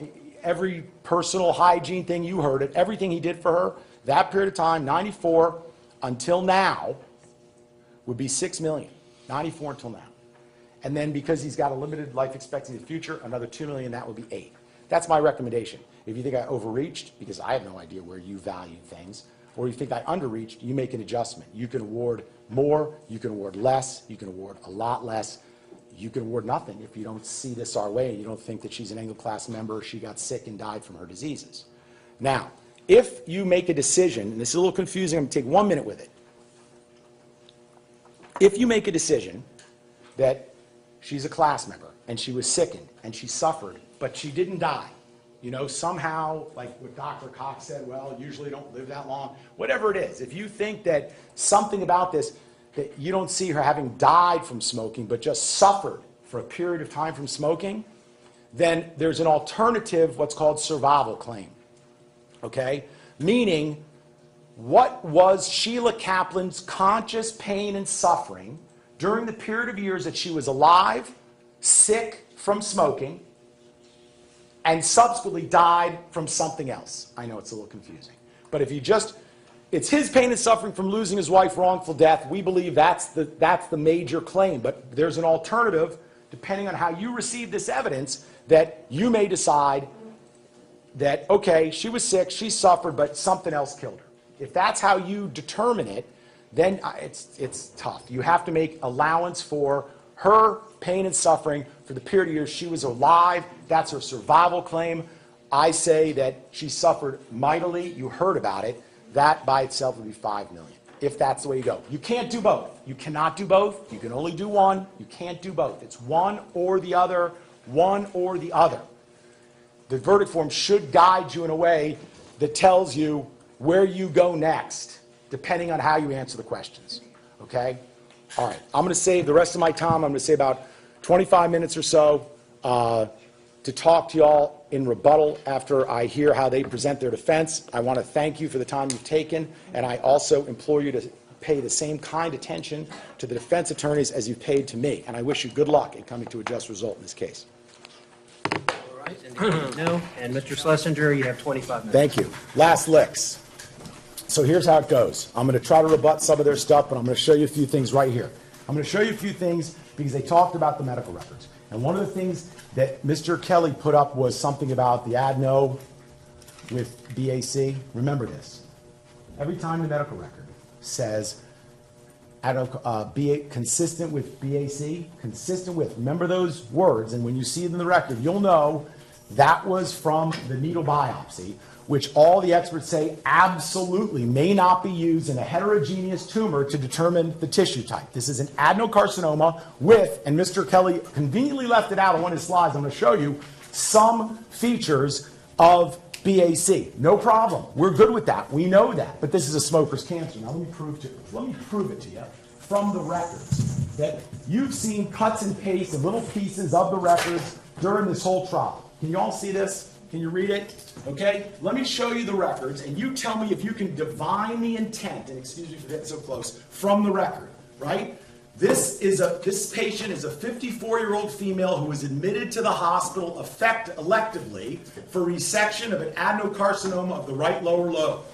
S2: every personal hygiene thing, you heard it, everything he did for her, that period of time, 94 until now, would be $6 million, 94 until now. And then because he's got a limited life expectancy in the future, another $2 million, that would be 8. That's my recommendation. If you think I overreached, because I have no idea where you value things, or you think I underreached, you make an adjustment. You can award more, you can award less, you can award a lot less, you can award nothing if you don't see this our way, you don't think that she's an Engel class member, she got sick and died from her diseases. Now, if you make a decision, and this is a little confusing, I'm going to take 1 minute with it. If you make a decision that she's a class member and she was sickened and she suffered, but she didn't die, you know, somehow, like what Dr. Cox said, well, usually don't live that long. Whatever it is, if you think that something about this, that you don't see her having died from smoking, but just suffered for a period of time from smoking, then there's an alternative, what's called survival claim, okay? Meaning, what was Sheila Kaplan's conscious pain and suffering during the period of years that she was alive, sick from smoking, and subsequently died from something else? I know it's a little confusing. But if you just, it's his pain and suffering from losing his wife, wrongful death, we believe that's the major claim. But there's an alternative, depending on how you receive this evidence, that you may decide that, okay, she was sick, she suffered, but something else killed her. If that's how you determine it, then it's tough. You have to make allowance for her pain and suffering for the period of years she was alive. That's her survival claim. I say that she suffered mightily. You heard about it. That by itself would be $5 million, if that's the way you go. You can't do both. You cannot do both. You can only do one. You can't do both. It's one or the other, one or the other. The verdict form should guide you in a way that tells you where you go next, depending on how you answer the questions. Okay? All right. I'm going to save the rest of my time. I'm going to say about 25 minutes or so to talk to y'all in rebuttal after I hear how they present their defense. I want to thank you for the time you've taken, and I also implore you to pay the same kind attention to the defense attorneys as you've paid to me. And I wish you good luck in coming to a just result in this case.
S1: All right, and no, and Mr. Schlesinger, you have 25 minutes.
S2: Thank you. Last licks. So here's how it goes. I'm going to try to rebut some of their stuff, but I'm going to show you a few things right here. I'm going to show you a few things because they talked about the medical records. And one of the things that Mr. Kelly put up was something about the adeno with BAC. Remember this. Every time the medical record says consistent with BAC, consistent with, remember those words, and when you see it in the record, you'll know that was from the needle biopsy, which all the experts say absolutely may not be used in a heterogeneous tumor to determine the tissue type. This is an adenocarcinoma with, and Mr. Kelly conveniently left it out on one of his slides, I'm going to show you some features of BAC. No problem. We're good with that. We know that. But this is a smoker's cancer. Now let me prove it to you from the records that you've seen cuts and pastes and little pieces of the records during this whole trial. Can you all see this? Can you read it? Okay, let me show you the records, and you tell me if you can divine the intent, and excuse me for getting so close, from the record, right? This patient is a 54-year-old female who was admitted to the hospital electively for resection of an adenocarcinoma of the right lower lobe.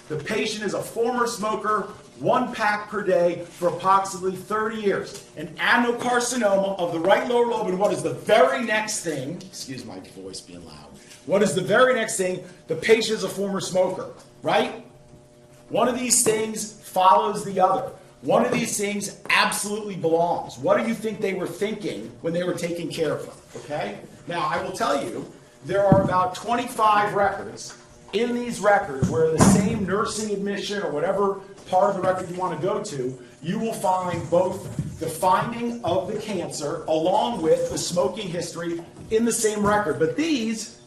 S2: The patient is a former smoker, 1 pack per day for approximately 30 years. An adenocarcinoma of the right lower lobe, and what is the very next thing? Excuse my voice being loud. What is the very next thing? The patient is a former smoker, right? One of these things follows the other. One of these things absolutely belongs. What do you think they were thinking when they were taking care of her? Okay? Now, I will tell you, there are about 25 records in these records where the same nursing admission or whatever part of the record you want to go to, you will find both the finding of the cancer along with the smoking history in the same record. But these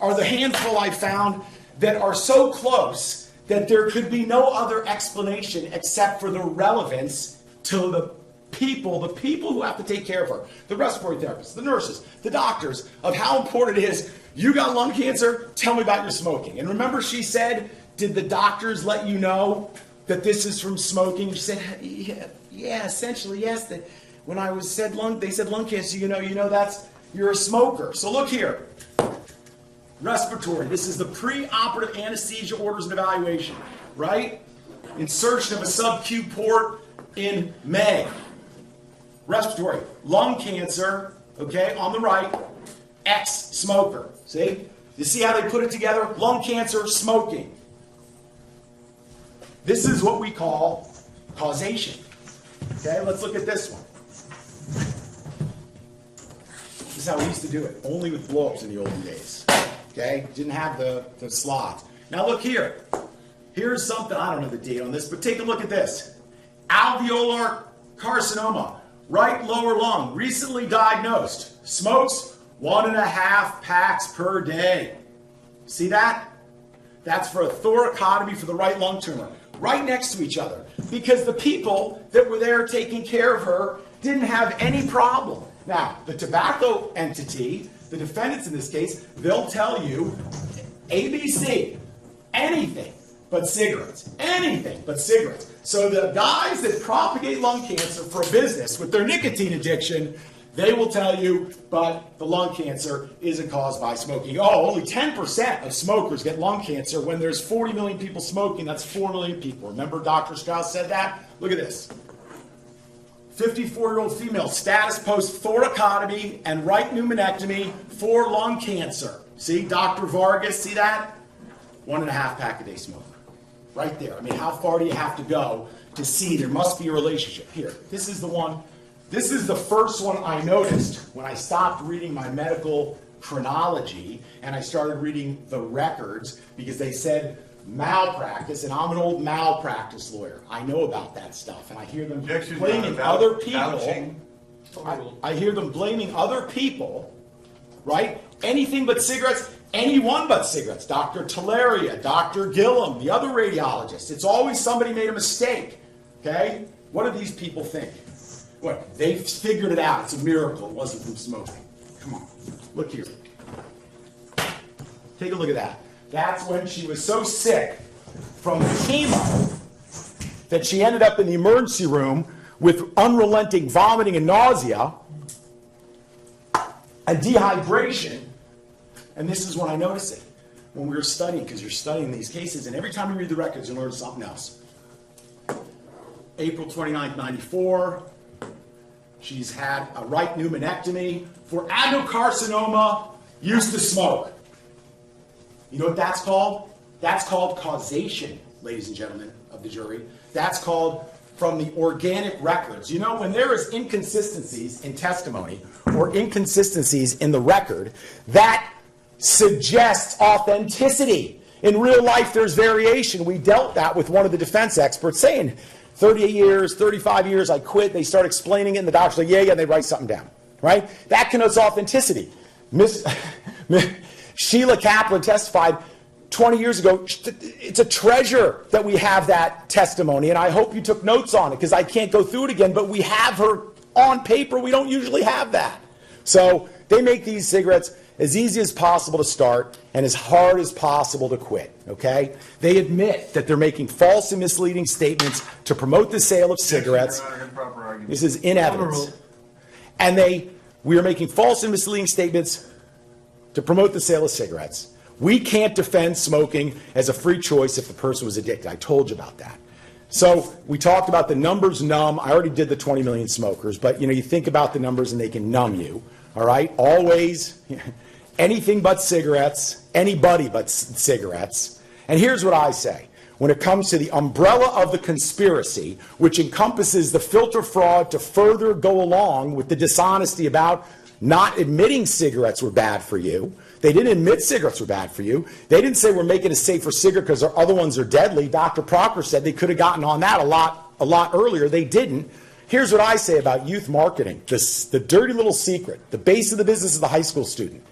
S2: are the handful I found that are so close that there could be no other explanation except for the relevance to the people who have to take care of her, the respiratory therapists, the nurses, the doctors, of how important it is. You got lung cancer, tell me about your smoking. And remember she said, did the doctors let you know that this is from smoking? She said, yeah, essentially, yes. That when I was they said lung cancer, you're a smoker. So look here. Respiratory, this is the pre-operative anesthesia orders and evaluation, right? Insertion of a sub-Q port in May. Respiratory, lung cancer, okay, on the right, ex-smoker. See? You see how they put it together? Lung cancer, smoking. This is what we call causation. Okay, let's look at this one. This is how we used to do it, only with blow-ups in the olden days. Okay, didn't have the slots. Now look here. Here's something, I don't know the date on this, but take a look at this. Alveolar carcinoma, right lower lung, recently diagnosed. Smokes 1.5 packs per day. See that? That's for a thoracotomy for the right lung tumor. Right next to each other. Because the people that were there taking care of her didn't have any problem. Now, the tobacco entity, the defendants in this case, they'll tell you ABC, anything but cigarettes. Anything but cigarettes. So the guys that propagate lung cancer for a business with their nicotine addiction, they will tell you, but the lung cancer isn't caused by smoking. Oh, only 10% of smokers get lung cancer. When there's 40 million people smoking, that's 4 million people. Remember Dr. Strauss said that? Look at this. 54-year-old female, status post thoracotomy and right pneumonectomy for lung cancer. See, Dr. Vargas, see that? 1.5 pack a day smoker. right there. I mean, how far do you have to go to see there must be a relationship? Here, this is the one. This is the first one I noticed when I stopped reading my medical chronology and I started reading the records because they said malpractice, and I'm an old malpractice lawyer. I know about that stuff, and I hear them
S3: Objection,
S2: blaming
S3: Your Honor,
S2: other people.
S3: vouching.
S2: I hear them blaming other people, right? Anything but cigarettes, anyone but cigarettes. Dr. Talaria, Dr. Gillum, the other radiologists. It's always somebody made a mistake, okay? What do these people think? What, they figured it out. It's a miracle it wasn't from smoking. Come on, look here. Take a look at that. That's when she was so sick from chemo that she ended up in the emergency room with unrelenting vomiting and nausea and dehydration. And this is when I noticed it, when we were studying, because you're studying these cases, and every time you read the records, you learn something else. April 29th, 94, she's had a right pneumonectomy for adenocarcinoma, used to smoke. You know what that's called? That's called causation, ladies and gentlemen of the jury. That's called from the organic records. You know, when there is inconsistencies in testimony or inconsistencies in the record, that suggests authenticity. In real life, there's variation. We dealt that with one of the defense experts saying, 38 years, 35 years, I quit. They start explaining it, and the doctor's like, yeah, and they write something down, right? That connotes authenticity. Sheila Kaplan testified 20 years ago. It's a treasure that we have that testimony, and I hope you took notes on it because I can't go through it again, but we have her on paper. We don't usually have that. So they make these cigarettes as easy as possible to start and as hard as possible to quit, okay? They admit that they're making false and misleading statements to promote the sale of cigarettes.
S3: Objection, Your Honor, improper argument.
S2: This is in evidence. And we are making false and misleading statements to promote the sale of cigarettes. We can't defend smoking as a free choice if the person was addicted. I told you about that. So we talked about the numbers numb. I already did the 20 million smokers, but you know, you think about the numbers and they can numb you. All right? Always anything but cigarettes, anybody but cigarettes. And here's what I say. When it comes to the umbrella of the conspiracy, which encompasses the filter fraud to further go along with the dishonesty about not admitting cigarettes were bad for you. They didn't admit cigarettes were bad for you. They didn't say we're making a safer cigarette because our other ones are deadly. Dr. Proctor said they could have gotten on that a lot earlier. They didn't. Here's what I say about youth marketing, the dirty little secret, the base of the business of the high school student.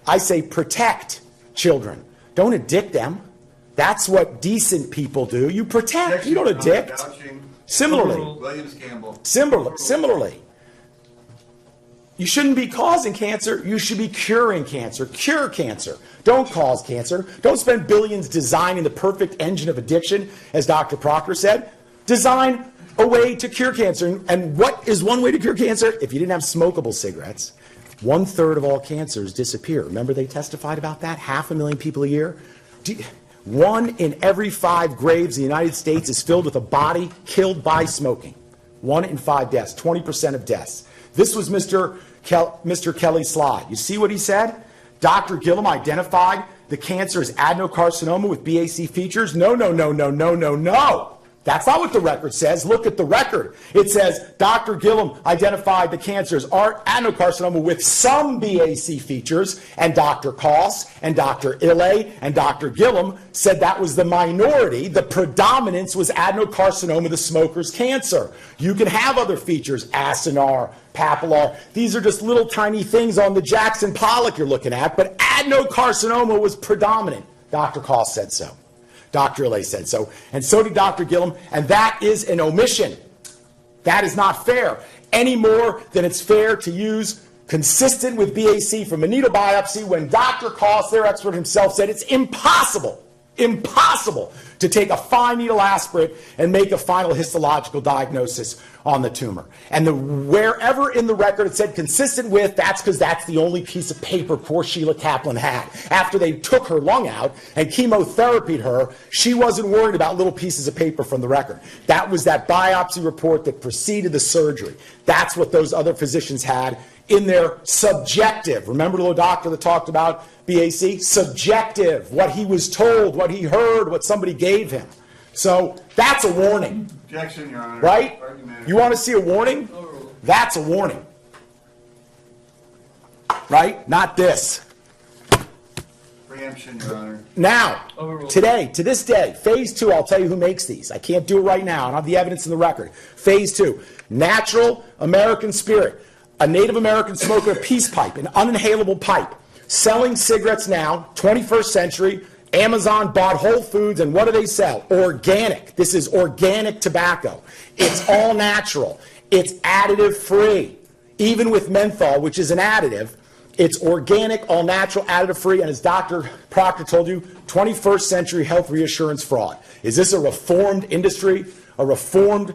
S2: I say protect children. Don't addict them. That's what decent people do. You protect. You don't addict.
S3: Vouching.
S2: Similarly.
S3: Williams Campbell.
S2: Similarly. You shouldn't be causing cancer. You should be curing cancer. Cure cancer. Don't cause cancer. Don't spend billions designing the perfect engine of addiction, as Dr. Proctor said. Design a way to cure cancer. And what is one way to cure cancer? If you didn't have smokable cigarettes, 1/3 of all cancers disappear. Remember they testified about that? 500,000 people a year. 1 in every 5 graves in the United States is filled with a body killed by smoking. 1 in 5 deaths, 20% of deaths. This was Mr. Kelly's slide. You see what he said? Dr. Gillum identified the cancer as adenocarcinoma with BAC features. No. That's not what the record says. Look at the record. It says Dr. Gillum identified the cancer as adenocarcinoma with some BAC features, and Dr. Koss and Dr. Illay and Dr. Gillum said that was the minority. The predominance was adenocarcinoma, the smoker's cancer. You can have other features, acinar, papillar. These are just little tiny things on the Jackson Pollock you're looking at, but adenocarcinoma was predominant. Dr. Koss said so. Dr. Illay said so, and so did Dr. Gillum, and that is an omission. That is not fair, any more than it's fair to use consistent with BAC from a needle biopsy when Dr. Koss, their expert himself, said it's impossible to take a fine needle aspirate and make a final histological diagnosis on the tumor. And wherever in the record it said consistent with, that's because that's the only piece of paper poor Sheila Kaplan had. After they took her lung out and chemotherapied her, she wasn't worried about little pieces of paper from the record. That was that biopsy report that preceded the surgery. That's what those other physicians had in their subjective. Remember the little doctor that talked about BAC? Subjective, what he was told, what he heard, what somebody gave him. So that's a warning,
S3: Objection, Your Honor.
S2: right?
S3: Argumentative.
S2: You want to see a warning? That's a warning. Right? Not this.
S3: Preemption, Your Honor.
S2: Now, today, to this day, phase 2, I'll tell you who makes these. I can't do it right now. I don't have the evidence in the record. Phase 2, natural American spirit, a Native American smoker, a peace pipe, an uninhalable pipe, selling cigarettes now, 21st century. Amazon bought Whole Foods, and what do they sell? Organic. This is organic tobacco. It's all natural. It's additive free. Even with menthol, which is an additive, it's organic, all natural, additive free, and as Dr. Proctor told you, 21st century health reassurance fraud. Is this a reformed industry? A reformed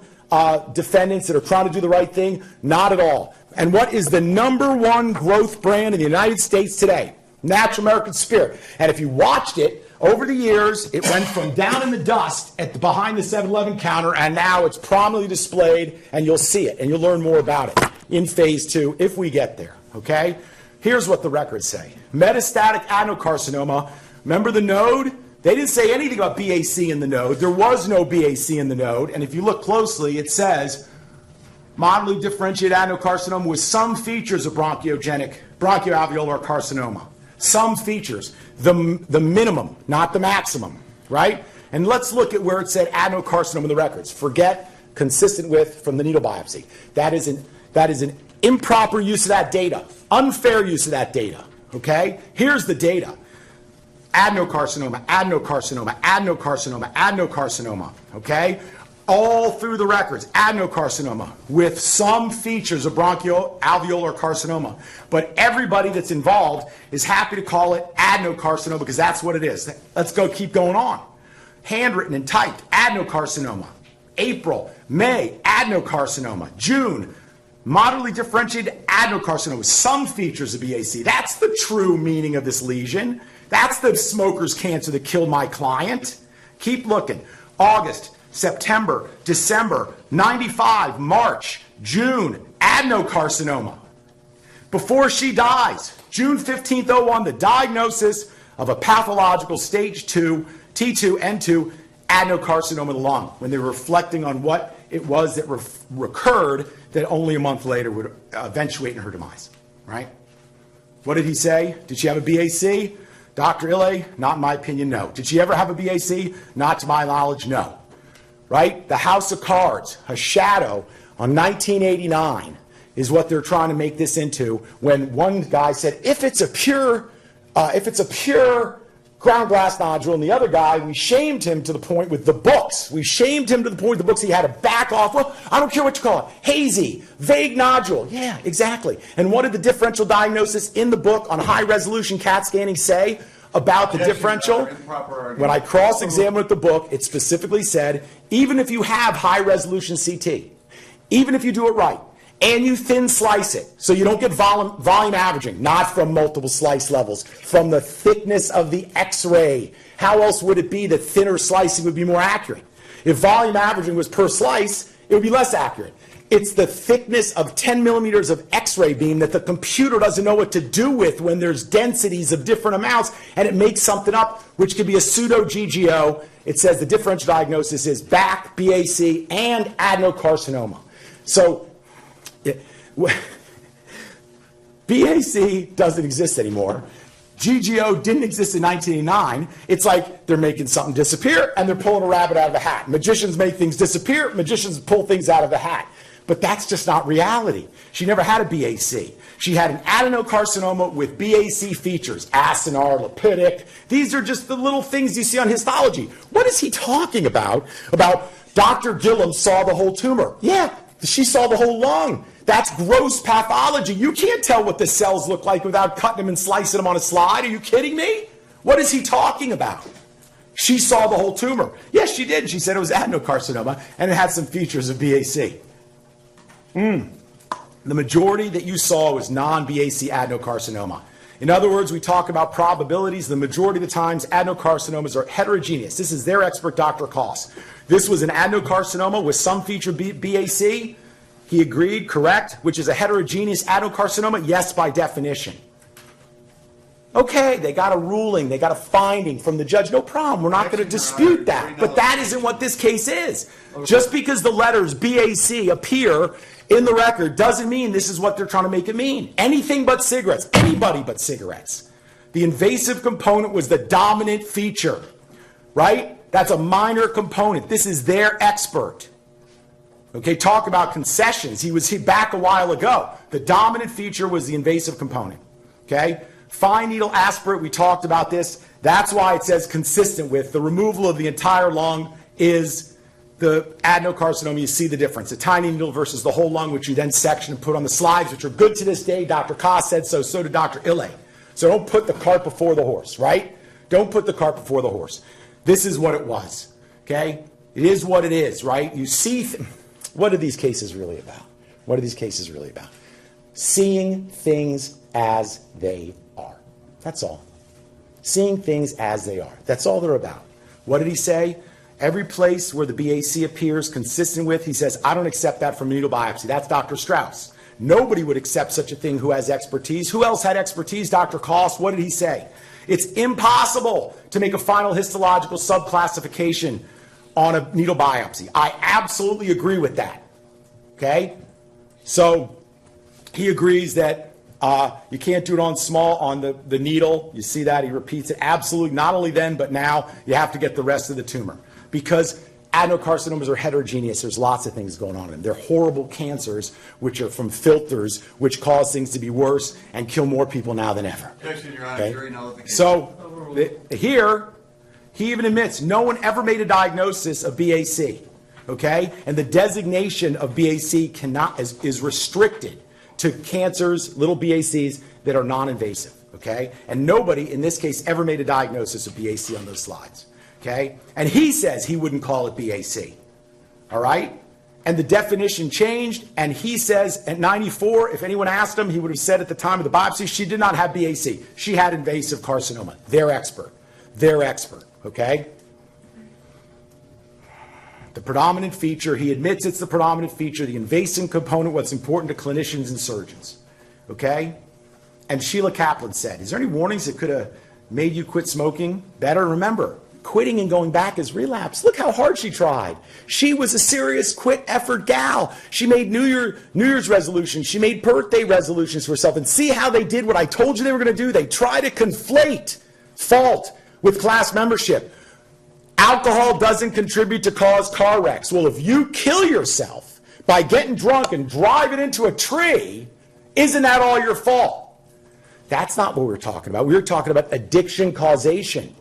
S2: defendants that are trying to do the right thing? Not at all. And what is the #1 growth brand in the United States today? Natural American Spirit. And if you watched it, over the years, it went from down in the dust behind the 7-Eleven counter, and now it's prominently displayed, and you'll see it, and you'll learn more about it in phase 2 if we get there, okay? Here's what the records say. Metastatic adenocarcinoma, remember the node? They didn't say anything about BAC in the node. There was no BAC in the node, and if you look closely, it says moderately differentiated adenocarcinoma with some features of bronchoalveolar carcinoma. Some features, the minimum, not the maximum, right? And let's look at where it said adenocarcinoma in the records. Forget consistent with from the needle biopsy. That is an improper use of that data, unfair use of that data, okay? Here's the data. Adenocarcinoma, adenocarcinoma, adenocarcinoma, adenocarcinoma, okay? All through the records, adenocarcinoma with some features of bronchoalveolar carcinoma. But everybody that's involved is happy to call it adenocarcinoma because that's what it is. Let's keep going on. Handwritten and typed, adenocarcinoma. April, May, adenocarcinoma. June, moderately differentiated adenocarcinoma with some features of BAC. That's the true meaning of this lesion. That's the smoker's cancer that killed my client. Keep looking. August, September, December, 95, March, June, adenocarcinoma. Before she dies, June 15th, 01, the diagnosis of a pathological stage 2, T2, N2, adenocarcinoma of the lung, when they were reflecting on what it was that recurred that only a month later would eventuate in her demise, right? What did he say? Did she have a BAC? Dr. Ille, not in my opinion, no. Did she ever have a BAC? Not to my knowledge, no. Right? The House of Cards, a shadow on 1989 is what they're trying to make this into when one guy said, if it's a pure ground glass nodule, and the other guy, we shamed him to the point with the books. We shamed him to the point with the books he had to back off. Well, I don't care what you call it. Hazy, vague nodule. Yeah, exactly. And what did the differential diagnosis in the book on high-resolution CAT scanning say about the differential? When I cross-examined with the book, it specifically said, even if you have high-resolution CT, even if you do it right, and you thin slice it, so you don't get volume averaging, not from multiple slice levels, from the thickness of the X-ray. How else would it be that thinner slicing would be more accurate? If volume averaging was per slice, it would be less accurate. It's the thickness of 10 millimeters of X-ray beam that the computer doesn't know what to do with when there's densities of different amounts, and it makes something up, which could be a pseudo-GGO. It says the differential diagnosis is BAC, BAC, and adenocarcinoma. So BAC doesn't exist anymore. GGO didn't exist in 1989. It's like they're making something disappear and they're pulling a rabbit out of the hat. Magicians make things disappear. Magicians pull things out of the hat. But that's just not reality. She never had a BAC. She had an adenocarcinoma with BAC features, acinar, lipidic. These are just the little things you see on histology. What is he talking about? About Dr. Gillum saw the whole tumor. Yeah, she saw the whole lung. That's gross pathology. You can't tell what the cells look like without cutting them and slicing them on a slide. Are you kidding me? What is he talking about? She saw the whole tumor. Yes, she did. She said it was adenocarcinoma, and it had some features of BAC. The majority that you saw was non-BAC adenocarcinoma. In other words, we talk about probabilities. The majority of the times, adenocarcinomas are heterogeneous. This is their expert, Dr. Koss. This was an adenocarcinoma with some feature BAC. He agreed, correct, which is a heterogeneous adenocarcinoma? Yes, by definition. Okay, they got a ruling, they got a finding from the judge, no problem, we're not going to dispute that. But that isn't what this case is. Just because the letters BAC appear in the record doesn't mean this is what they're trying to make it mean. Anything but cigarettes, anybody but cigarettes. The invasive component was the dominant feature, right? That's a minor component. This is their expert. Okay, talk about concessions. He was back a while ago. The dominant feature was the invasive component. Okay? Fine needle aspirate, we talked about this. That's why it says consistent with. The removal of the entire lung is the adenocarcinoma. You see the difference. A tiny needle versus the whole lung, which you then section and put on the slides, which are good to this day. Dr. Koss said so. So did Dr. Ille. So don't put the cart before the horse, right? Don't put the cart before the horse. This is what it was. Okay? It is what it is, right? You see, what are these cases really about? What are these cases really about? Seeing things as they are. That's all. Seeing things as they are. That's all they're about. What did he say? Every place where the BAC appears consistent with, he says, I don't accept that from needle biopsy. That's Dr. Strauss. Nobody would accept such a thing who has expertise. Who else had expertise? Dr. Koss. What did he say? It's impossible to make a final histological subclassification on a needle biopsy. I absolutely agree with that. Okay? So he agrees that you can't do it on the needle. You see that? He repeats it. Absolutely. Not only then, but now you have to get the rest of the tumor. Because adenocarcinomas are heterogeneous. There's lots of things going on in them. They're horrible cancers, which are from filters, which cause things to be worse and kill more people now than ever.
S3: Objection, Your Honor. Jury nullification.
S2: So here, he even admits no one ever made a diagnosis of BAC. Okay? And the designation of BAC is restricted to cancers, little BACs, that are non-invasive, okay? And nobody, in this case, ever made a diagnosis of BAC on those slides, okay? And he says he wouldn't call it BAC, all right? And the definition changed, and he says at 94, if anyone asked him, he would have said at the time of the biopsy, she did not have BAC. She had invasive carcinoma. They're expert. They're expert, okay? The predominant feature, he admits it's the predominant feature, the invasive component, what's important to clinicians and surgeons. Okay? And Sheila Kaplan said, is there any warnings that could have made you quit smoking? Better remember, quitting and going back is relapse. Look how hard she tried. She was a serious quit effort gal. She made New Year's resolutions. She made birthday resolutions for herself. And see how they did what I told you they were going to do? They try to conflate fault with class membership. Alcohol doesn't contribute to cause car wrecks. Well, if you kill yourself by getting drunk and driving into a tree, isn't that all your fault? That's not what we're talking about. We're talking about addiction causation.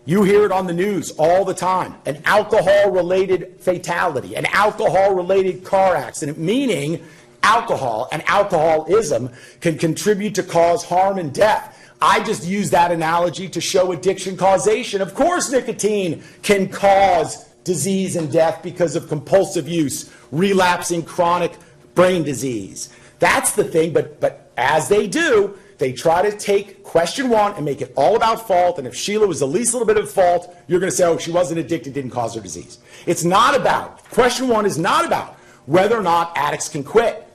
S2: You hear it on the news all the time. An alcohol-related fatality, an alcohol-related car accident, meaning alcohol and alcoholism can contribute to cause harm and death. I just use that analogy to show addiction causation. Of course, nicotine can cause disease and death because of compulsive use, relapsing chronic brain disease. That's the thing, but as they do, they try to take question one and make it all about fault, and if Sheila was the least little bit of fault, you're going to say, oh, she wasn't addicted, didn't cause her disease. It's not about, question one is not about whether or not addicts can quit.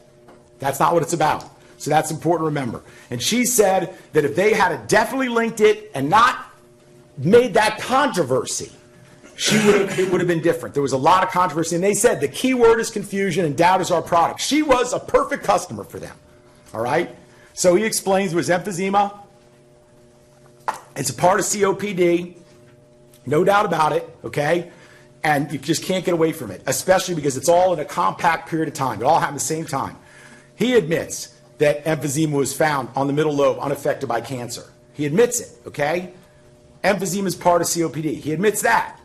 S2: That's not what it's about. So that's important to remember. And she said that if they had definitely linked it and not made that controversy, it would have been different. There was a lot of controversy. And they said the key word is confusion and doubt is our product. She was a perfect customer for them. All right? So he explains it was emphysema. It's a part of COPD. No doubt about it. Okay? And you just can't get away from it, especially because it's all in a compact period of time. It all happened at the same time. He admits that emphysema was found on the middle lobe unaffected by cancer. He admits it, okay? Emphysema is part of COPD. He admits that,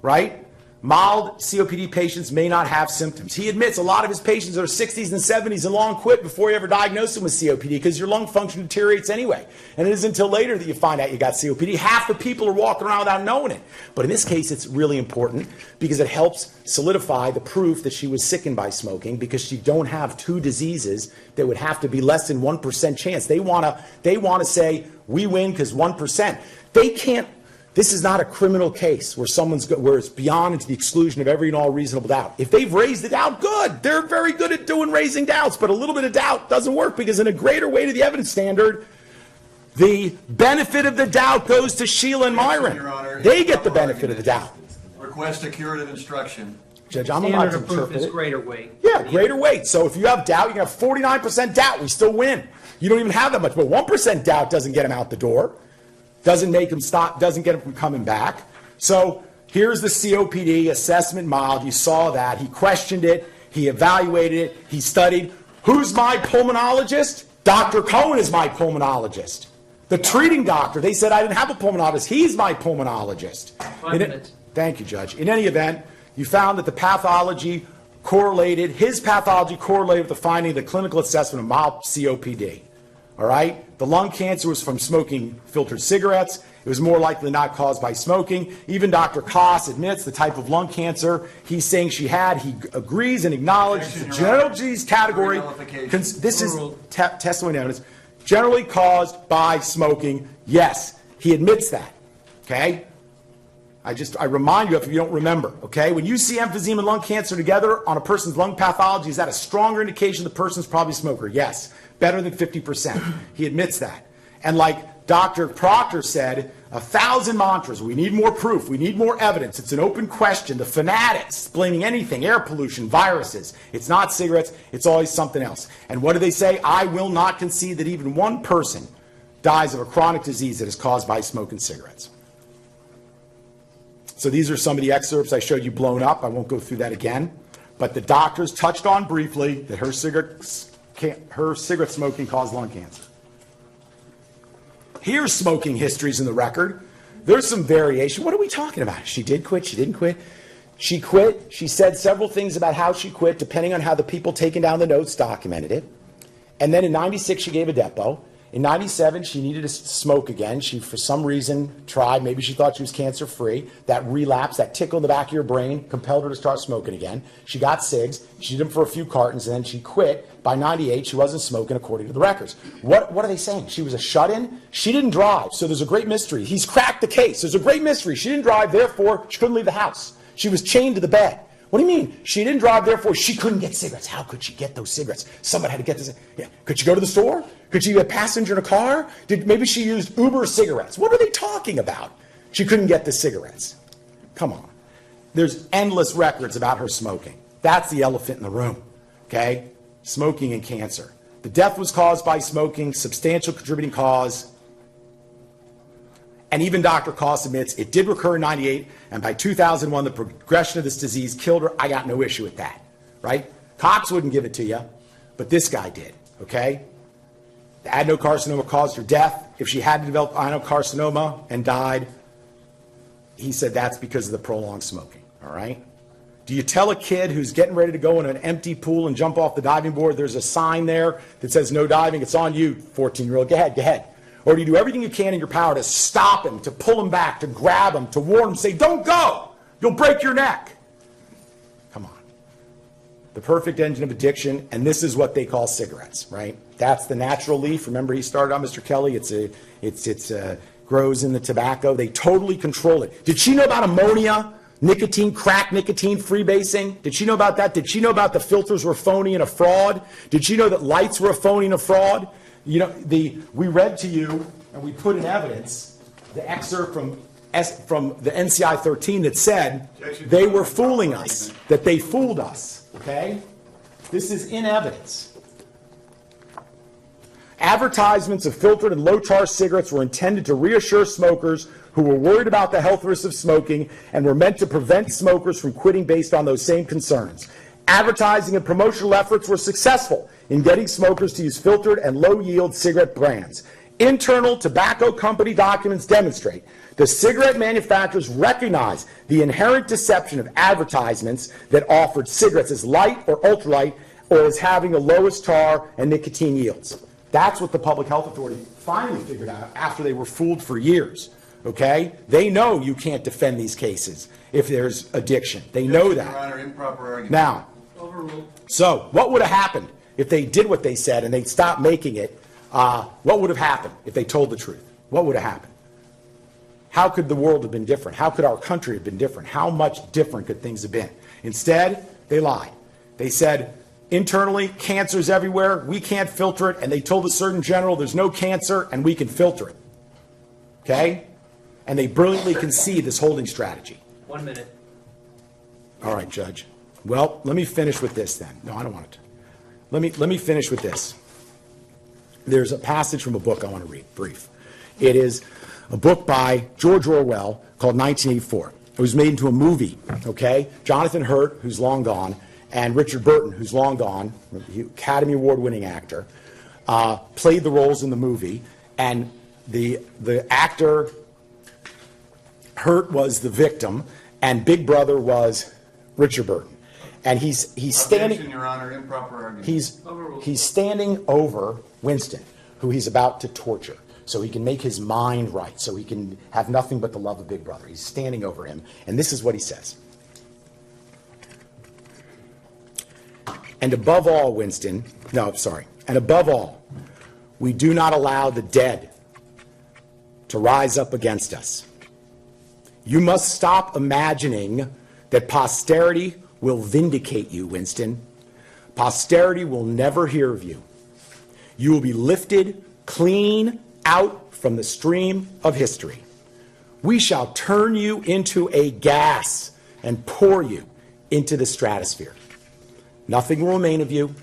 S2: right? Mild COPD patients may not have symptoms. He admits a lot of his patients are 60s and 70s and long quit before you ever diagnose them with COPD because your lung function deteriorates anyway. And it isn't until later that you find out you got COPD. Half the people are walking around without knowing it. But in this case, it's really important because it helps solidify the proof that she was sickened by smoking because you don't have two diseases that would have to be less than 1% chance. They want to say, we win because 1%. They can't. This is not a criminal case where where it's beyond and to the exclusion of every and all reasonable doubt. If they've raised the doubt, good. They're very good at raising doubts, but a little bit of doubt doesn't work because in a greater weight of the evidence standard, The benefit of the doubt goes to Sheila and
S3: Your Honor,
S2: Myron. They get the benefit of the doubt.
S3: Request a curative instruction.
S2: Judge, I'm allowed
S1: Standard
S2: to
S1: of proof
S2: interpret
S1: is
S2: it.
S1: greater weight.
S2: Yeah, greater weight. So if you have doubt, you can have 49% doubt. We still win. You don't even have that much. But 1% doubt doesn't get him out the door. Doesn't make him stop, doesn't get him from coming back. So here's the COPD assessment mild. You saw that. He questioned it. He evaluated it. He studied. Who's my pulmonologist? Dr. Cohen is my pulmonologist. The treating doctor, they said I didn't have a pulmonologist. He's my pulmonologist.
S1: 5 minutes.
S2: Thank you, Judge. In any event, you found that the pathology correlated, his pathology correlated with the finding of the clinical assessment of mild COPD. All right? The lung cancer was from smoking filtered cigarettes. It was more likely not caused by smoking. Even Dr. Koss admits the type of lung cancer he's saying she had. He agrees and acknowledges the general disease category. This is testimony evidence. Generally caused by smoking. Yes, he admits that. Okay? I remind you if you don't remember, okay? When you see emphysema and lung cancer together on a person's lung pathology, is that a stronger indication the person's probably a smoker? Yes. Better than 50%. He admits that. And like Dr. Proctor said, 1,000 mantras. We need more proof. We need more evidence. It's an open question. The fanatics blaming anything, air pollution, viruses. It's not cigarettes. It's always something else. And what do they say? I will not concede that even one person dies of a chronic disease that is caused by smoking cigarettes. So these are some of the excerpts I showed you blown up. I won't go through that again. But the doctors touched on briefly that her cigarette smoking caused lung cancer. Here's smoking histories in the record. There's some variation. What are we talking about? She did quit. She didn't quit. She quit. She said several things about how she quit, depending on how the people taking down the notes documented it. And then in 96, she gave a depo. In 97, she needed to smoke again. She, for some reason, tried. Maybe she thought she was cancer-free. That relapse, that tickle in the back of your brain, compelled her to start smoking again. She got cigs. She did them for a few cartons, and then she quit. By 98, she wasn't smoking, according to the records. What are they saying? She was a shut-in? She didn't drive, so there's a great mystery. He's cracked the case. There's a great mystery. She didn't drive, therefore, she couldn't leave the house. She was chained to the bed. What do you mean? She didn't drive, therefore she couldn't get cigarettes. How could she get those cigarettes? Somebody had to get this. Yeah. Could she go to the store? Could she be a passenger in a car? Maybe she used Uber cigarettes. What are they talking about? She couldn't get the cigarettes. Come on. There's endless records about her smoking. That's the elephant in the room. Okay? Smoking and cancer. The death was caused by smoking, substantial contributing cause. And even Dr. Koss admits it did recur in 98, and by 2001, the progression of this disease killed her. I got no issue with that, right? Cox wouldn't give it to you, but this guy did, okay? The adenocarcinoma caused her death. If she had to develop adenocarcinoma and died, he said that's because of the prolonged smoking, all right? Do you tell a kid who's getting ready to go in an empty pool and jump off the diving board, there's a sign there that says no diving, it's on you, 14-year-old, go ahead, go ahead. Or do you do everything you can in your power to stop him, to pull him back, to grab him, to warn him, say, don't go, you'll break your neck. Come on. The perfect engine of addiction, and this is what they call cigarettes, right? That's the natural leaf. Remember, he started on Mr. Kelly. It's grows in the tobacco. They totally control it. Did she know about ammonia, nicotine, crack nicotine freebasing? Did she know about that? Did she know about the filters were phony and a fraud? Did she know that lights were a phony and a fraud? You know, we read to you, and we put in evidence, the excerpt from the NCI 13 that said they were fooling us, that they fooled us, okay? This is in evidence. Advertisements of filtered and low-tar cigarettes were intended to reassure smokers who were worried about the health risks of smoking and were meant to prevent smokers from quitting based on those same concerns. Advertising and promotional efforts were successful in getting smokers to use filtered and low-yield cigarette brands. Internal tobacco company documents demonstrate the cigarette manufacturers recognize the inherent deception of advertisements that offered cigarettes as light or ultralight or as having the lowest tar and nicotine yields. That's what the Public Health Authority finally figured out after they were fooled for years. Okay? They know you can't defend these cases if there's addiction. They know that.
S3: Your Honor, improper argument.
S2: Now, so what would have happened if they did what they said and they stopped making it? What would have happened if they told the truth? What would have happened? How could the world have been different? How could our country have been different? How much different could things have been? Instead, they lied. They said internally, cancer's everywhere, we can't filter it, and they told the Surgeon General there's no cancer and we can filter it. Okay? And they brilliantly conceived this holding strategy.
S1: 1 minute.
S2: All right, Judge. Well, let me finish with this then. No, I don't want it. Let me finish with this. There's a passage from a book I want to read, brief. It is a book by George Orwell called 1984. It was made into a movie, okay? Jonathan Hurt, who's long gone, and Richard Burton, who's long gone, Academy Award-winning actor, played the roles in the movie, and the actor Hurt was the victim, and Big Brother was Richard Burton. And he's standing.
S3: Objection, Your Honor, improper argument.
S2: He's standing over Winston, who he's about to torture, so he can make his mind right, so he can have nothing but the love of Big Brother. He's standing over him, and this is what he says. And above all, Winston, no, sorry, and above all, we do not allow the dead to rise up against us. You must stop imagining that posterity will vindicate you, Winston. Posterity will never hear of you. You will be lifted clean out from the stream of history. We shall turn you into a gas and pour you into the stratosphere. Nothing will remain of you,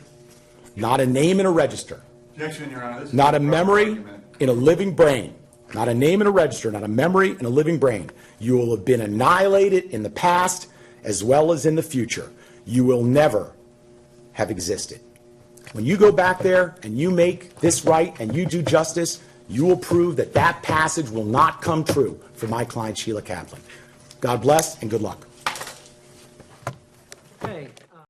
S2: not a name in a register,
S3: Objection, Your Honor. This is
S2: not a
S3: improper
S2: memory
S3: argument.
S2: in a living brain, not a name in a register, not a memory in a living brain. You will have been annihilated in the past as well as in the future. You will never have existed. When you go back there and you make this right and you do justice, you will prove that that passage will not come true for my client Sheila Kaplan. God bless and good luck.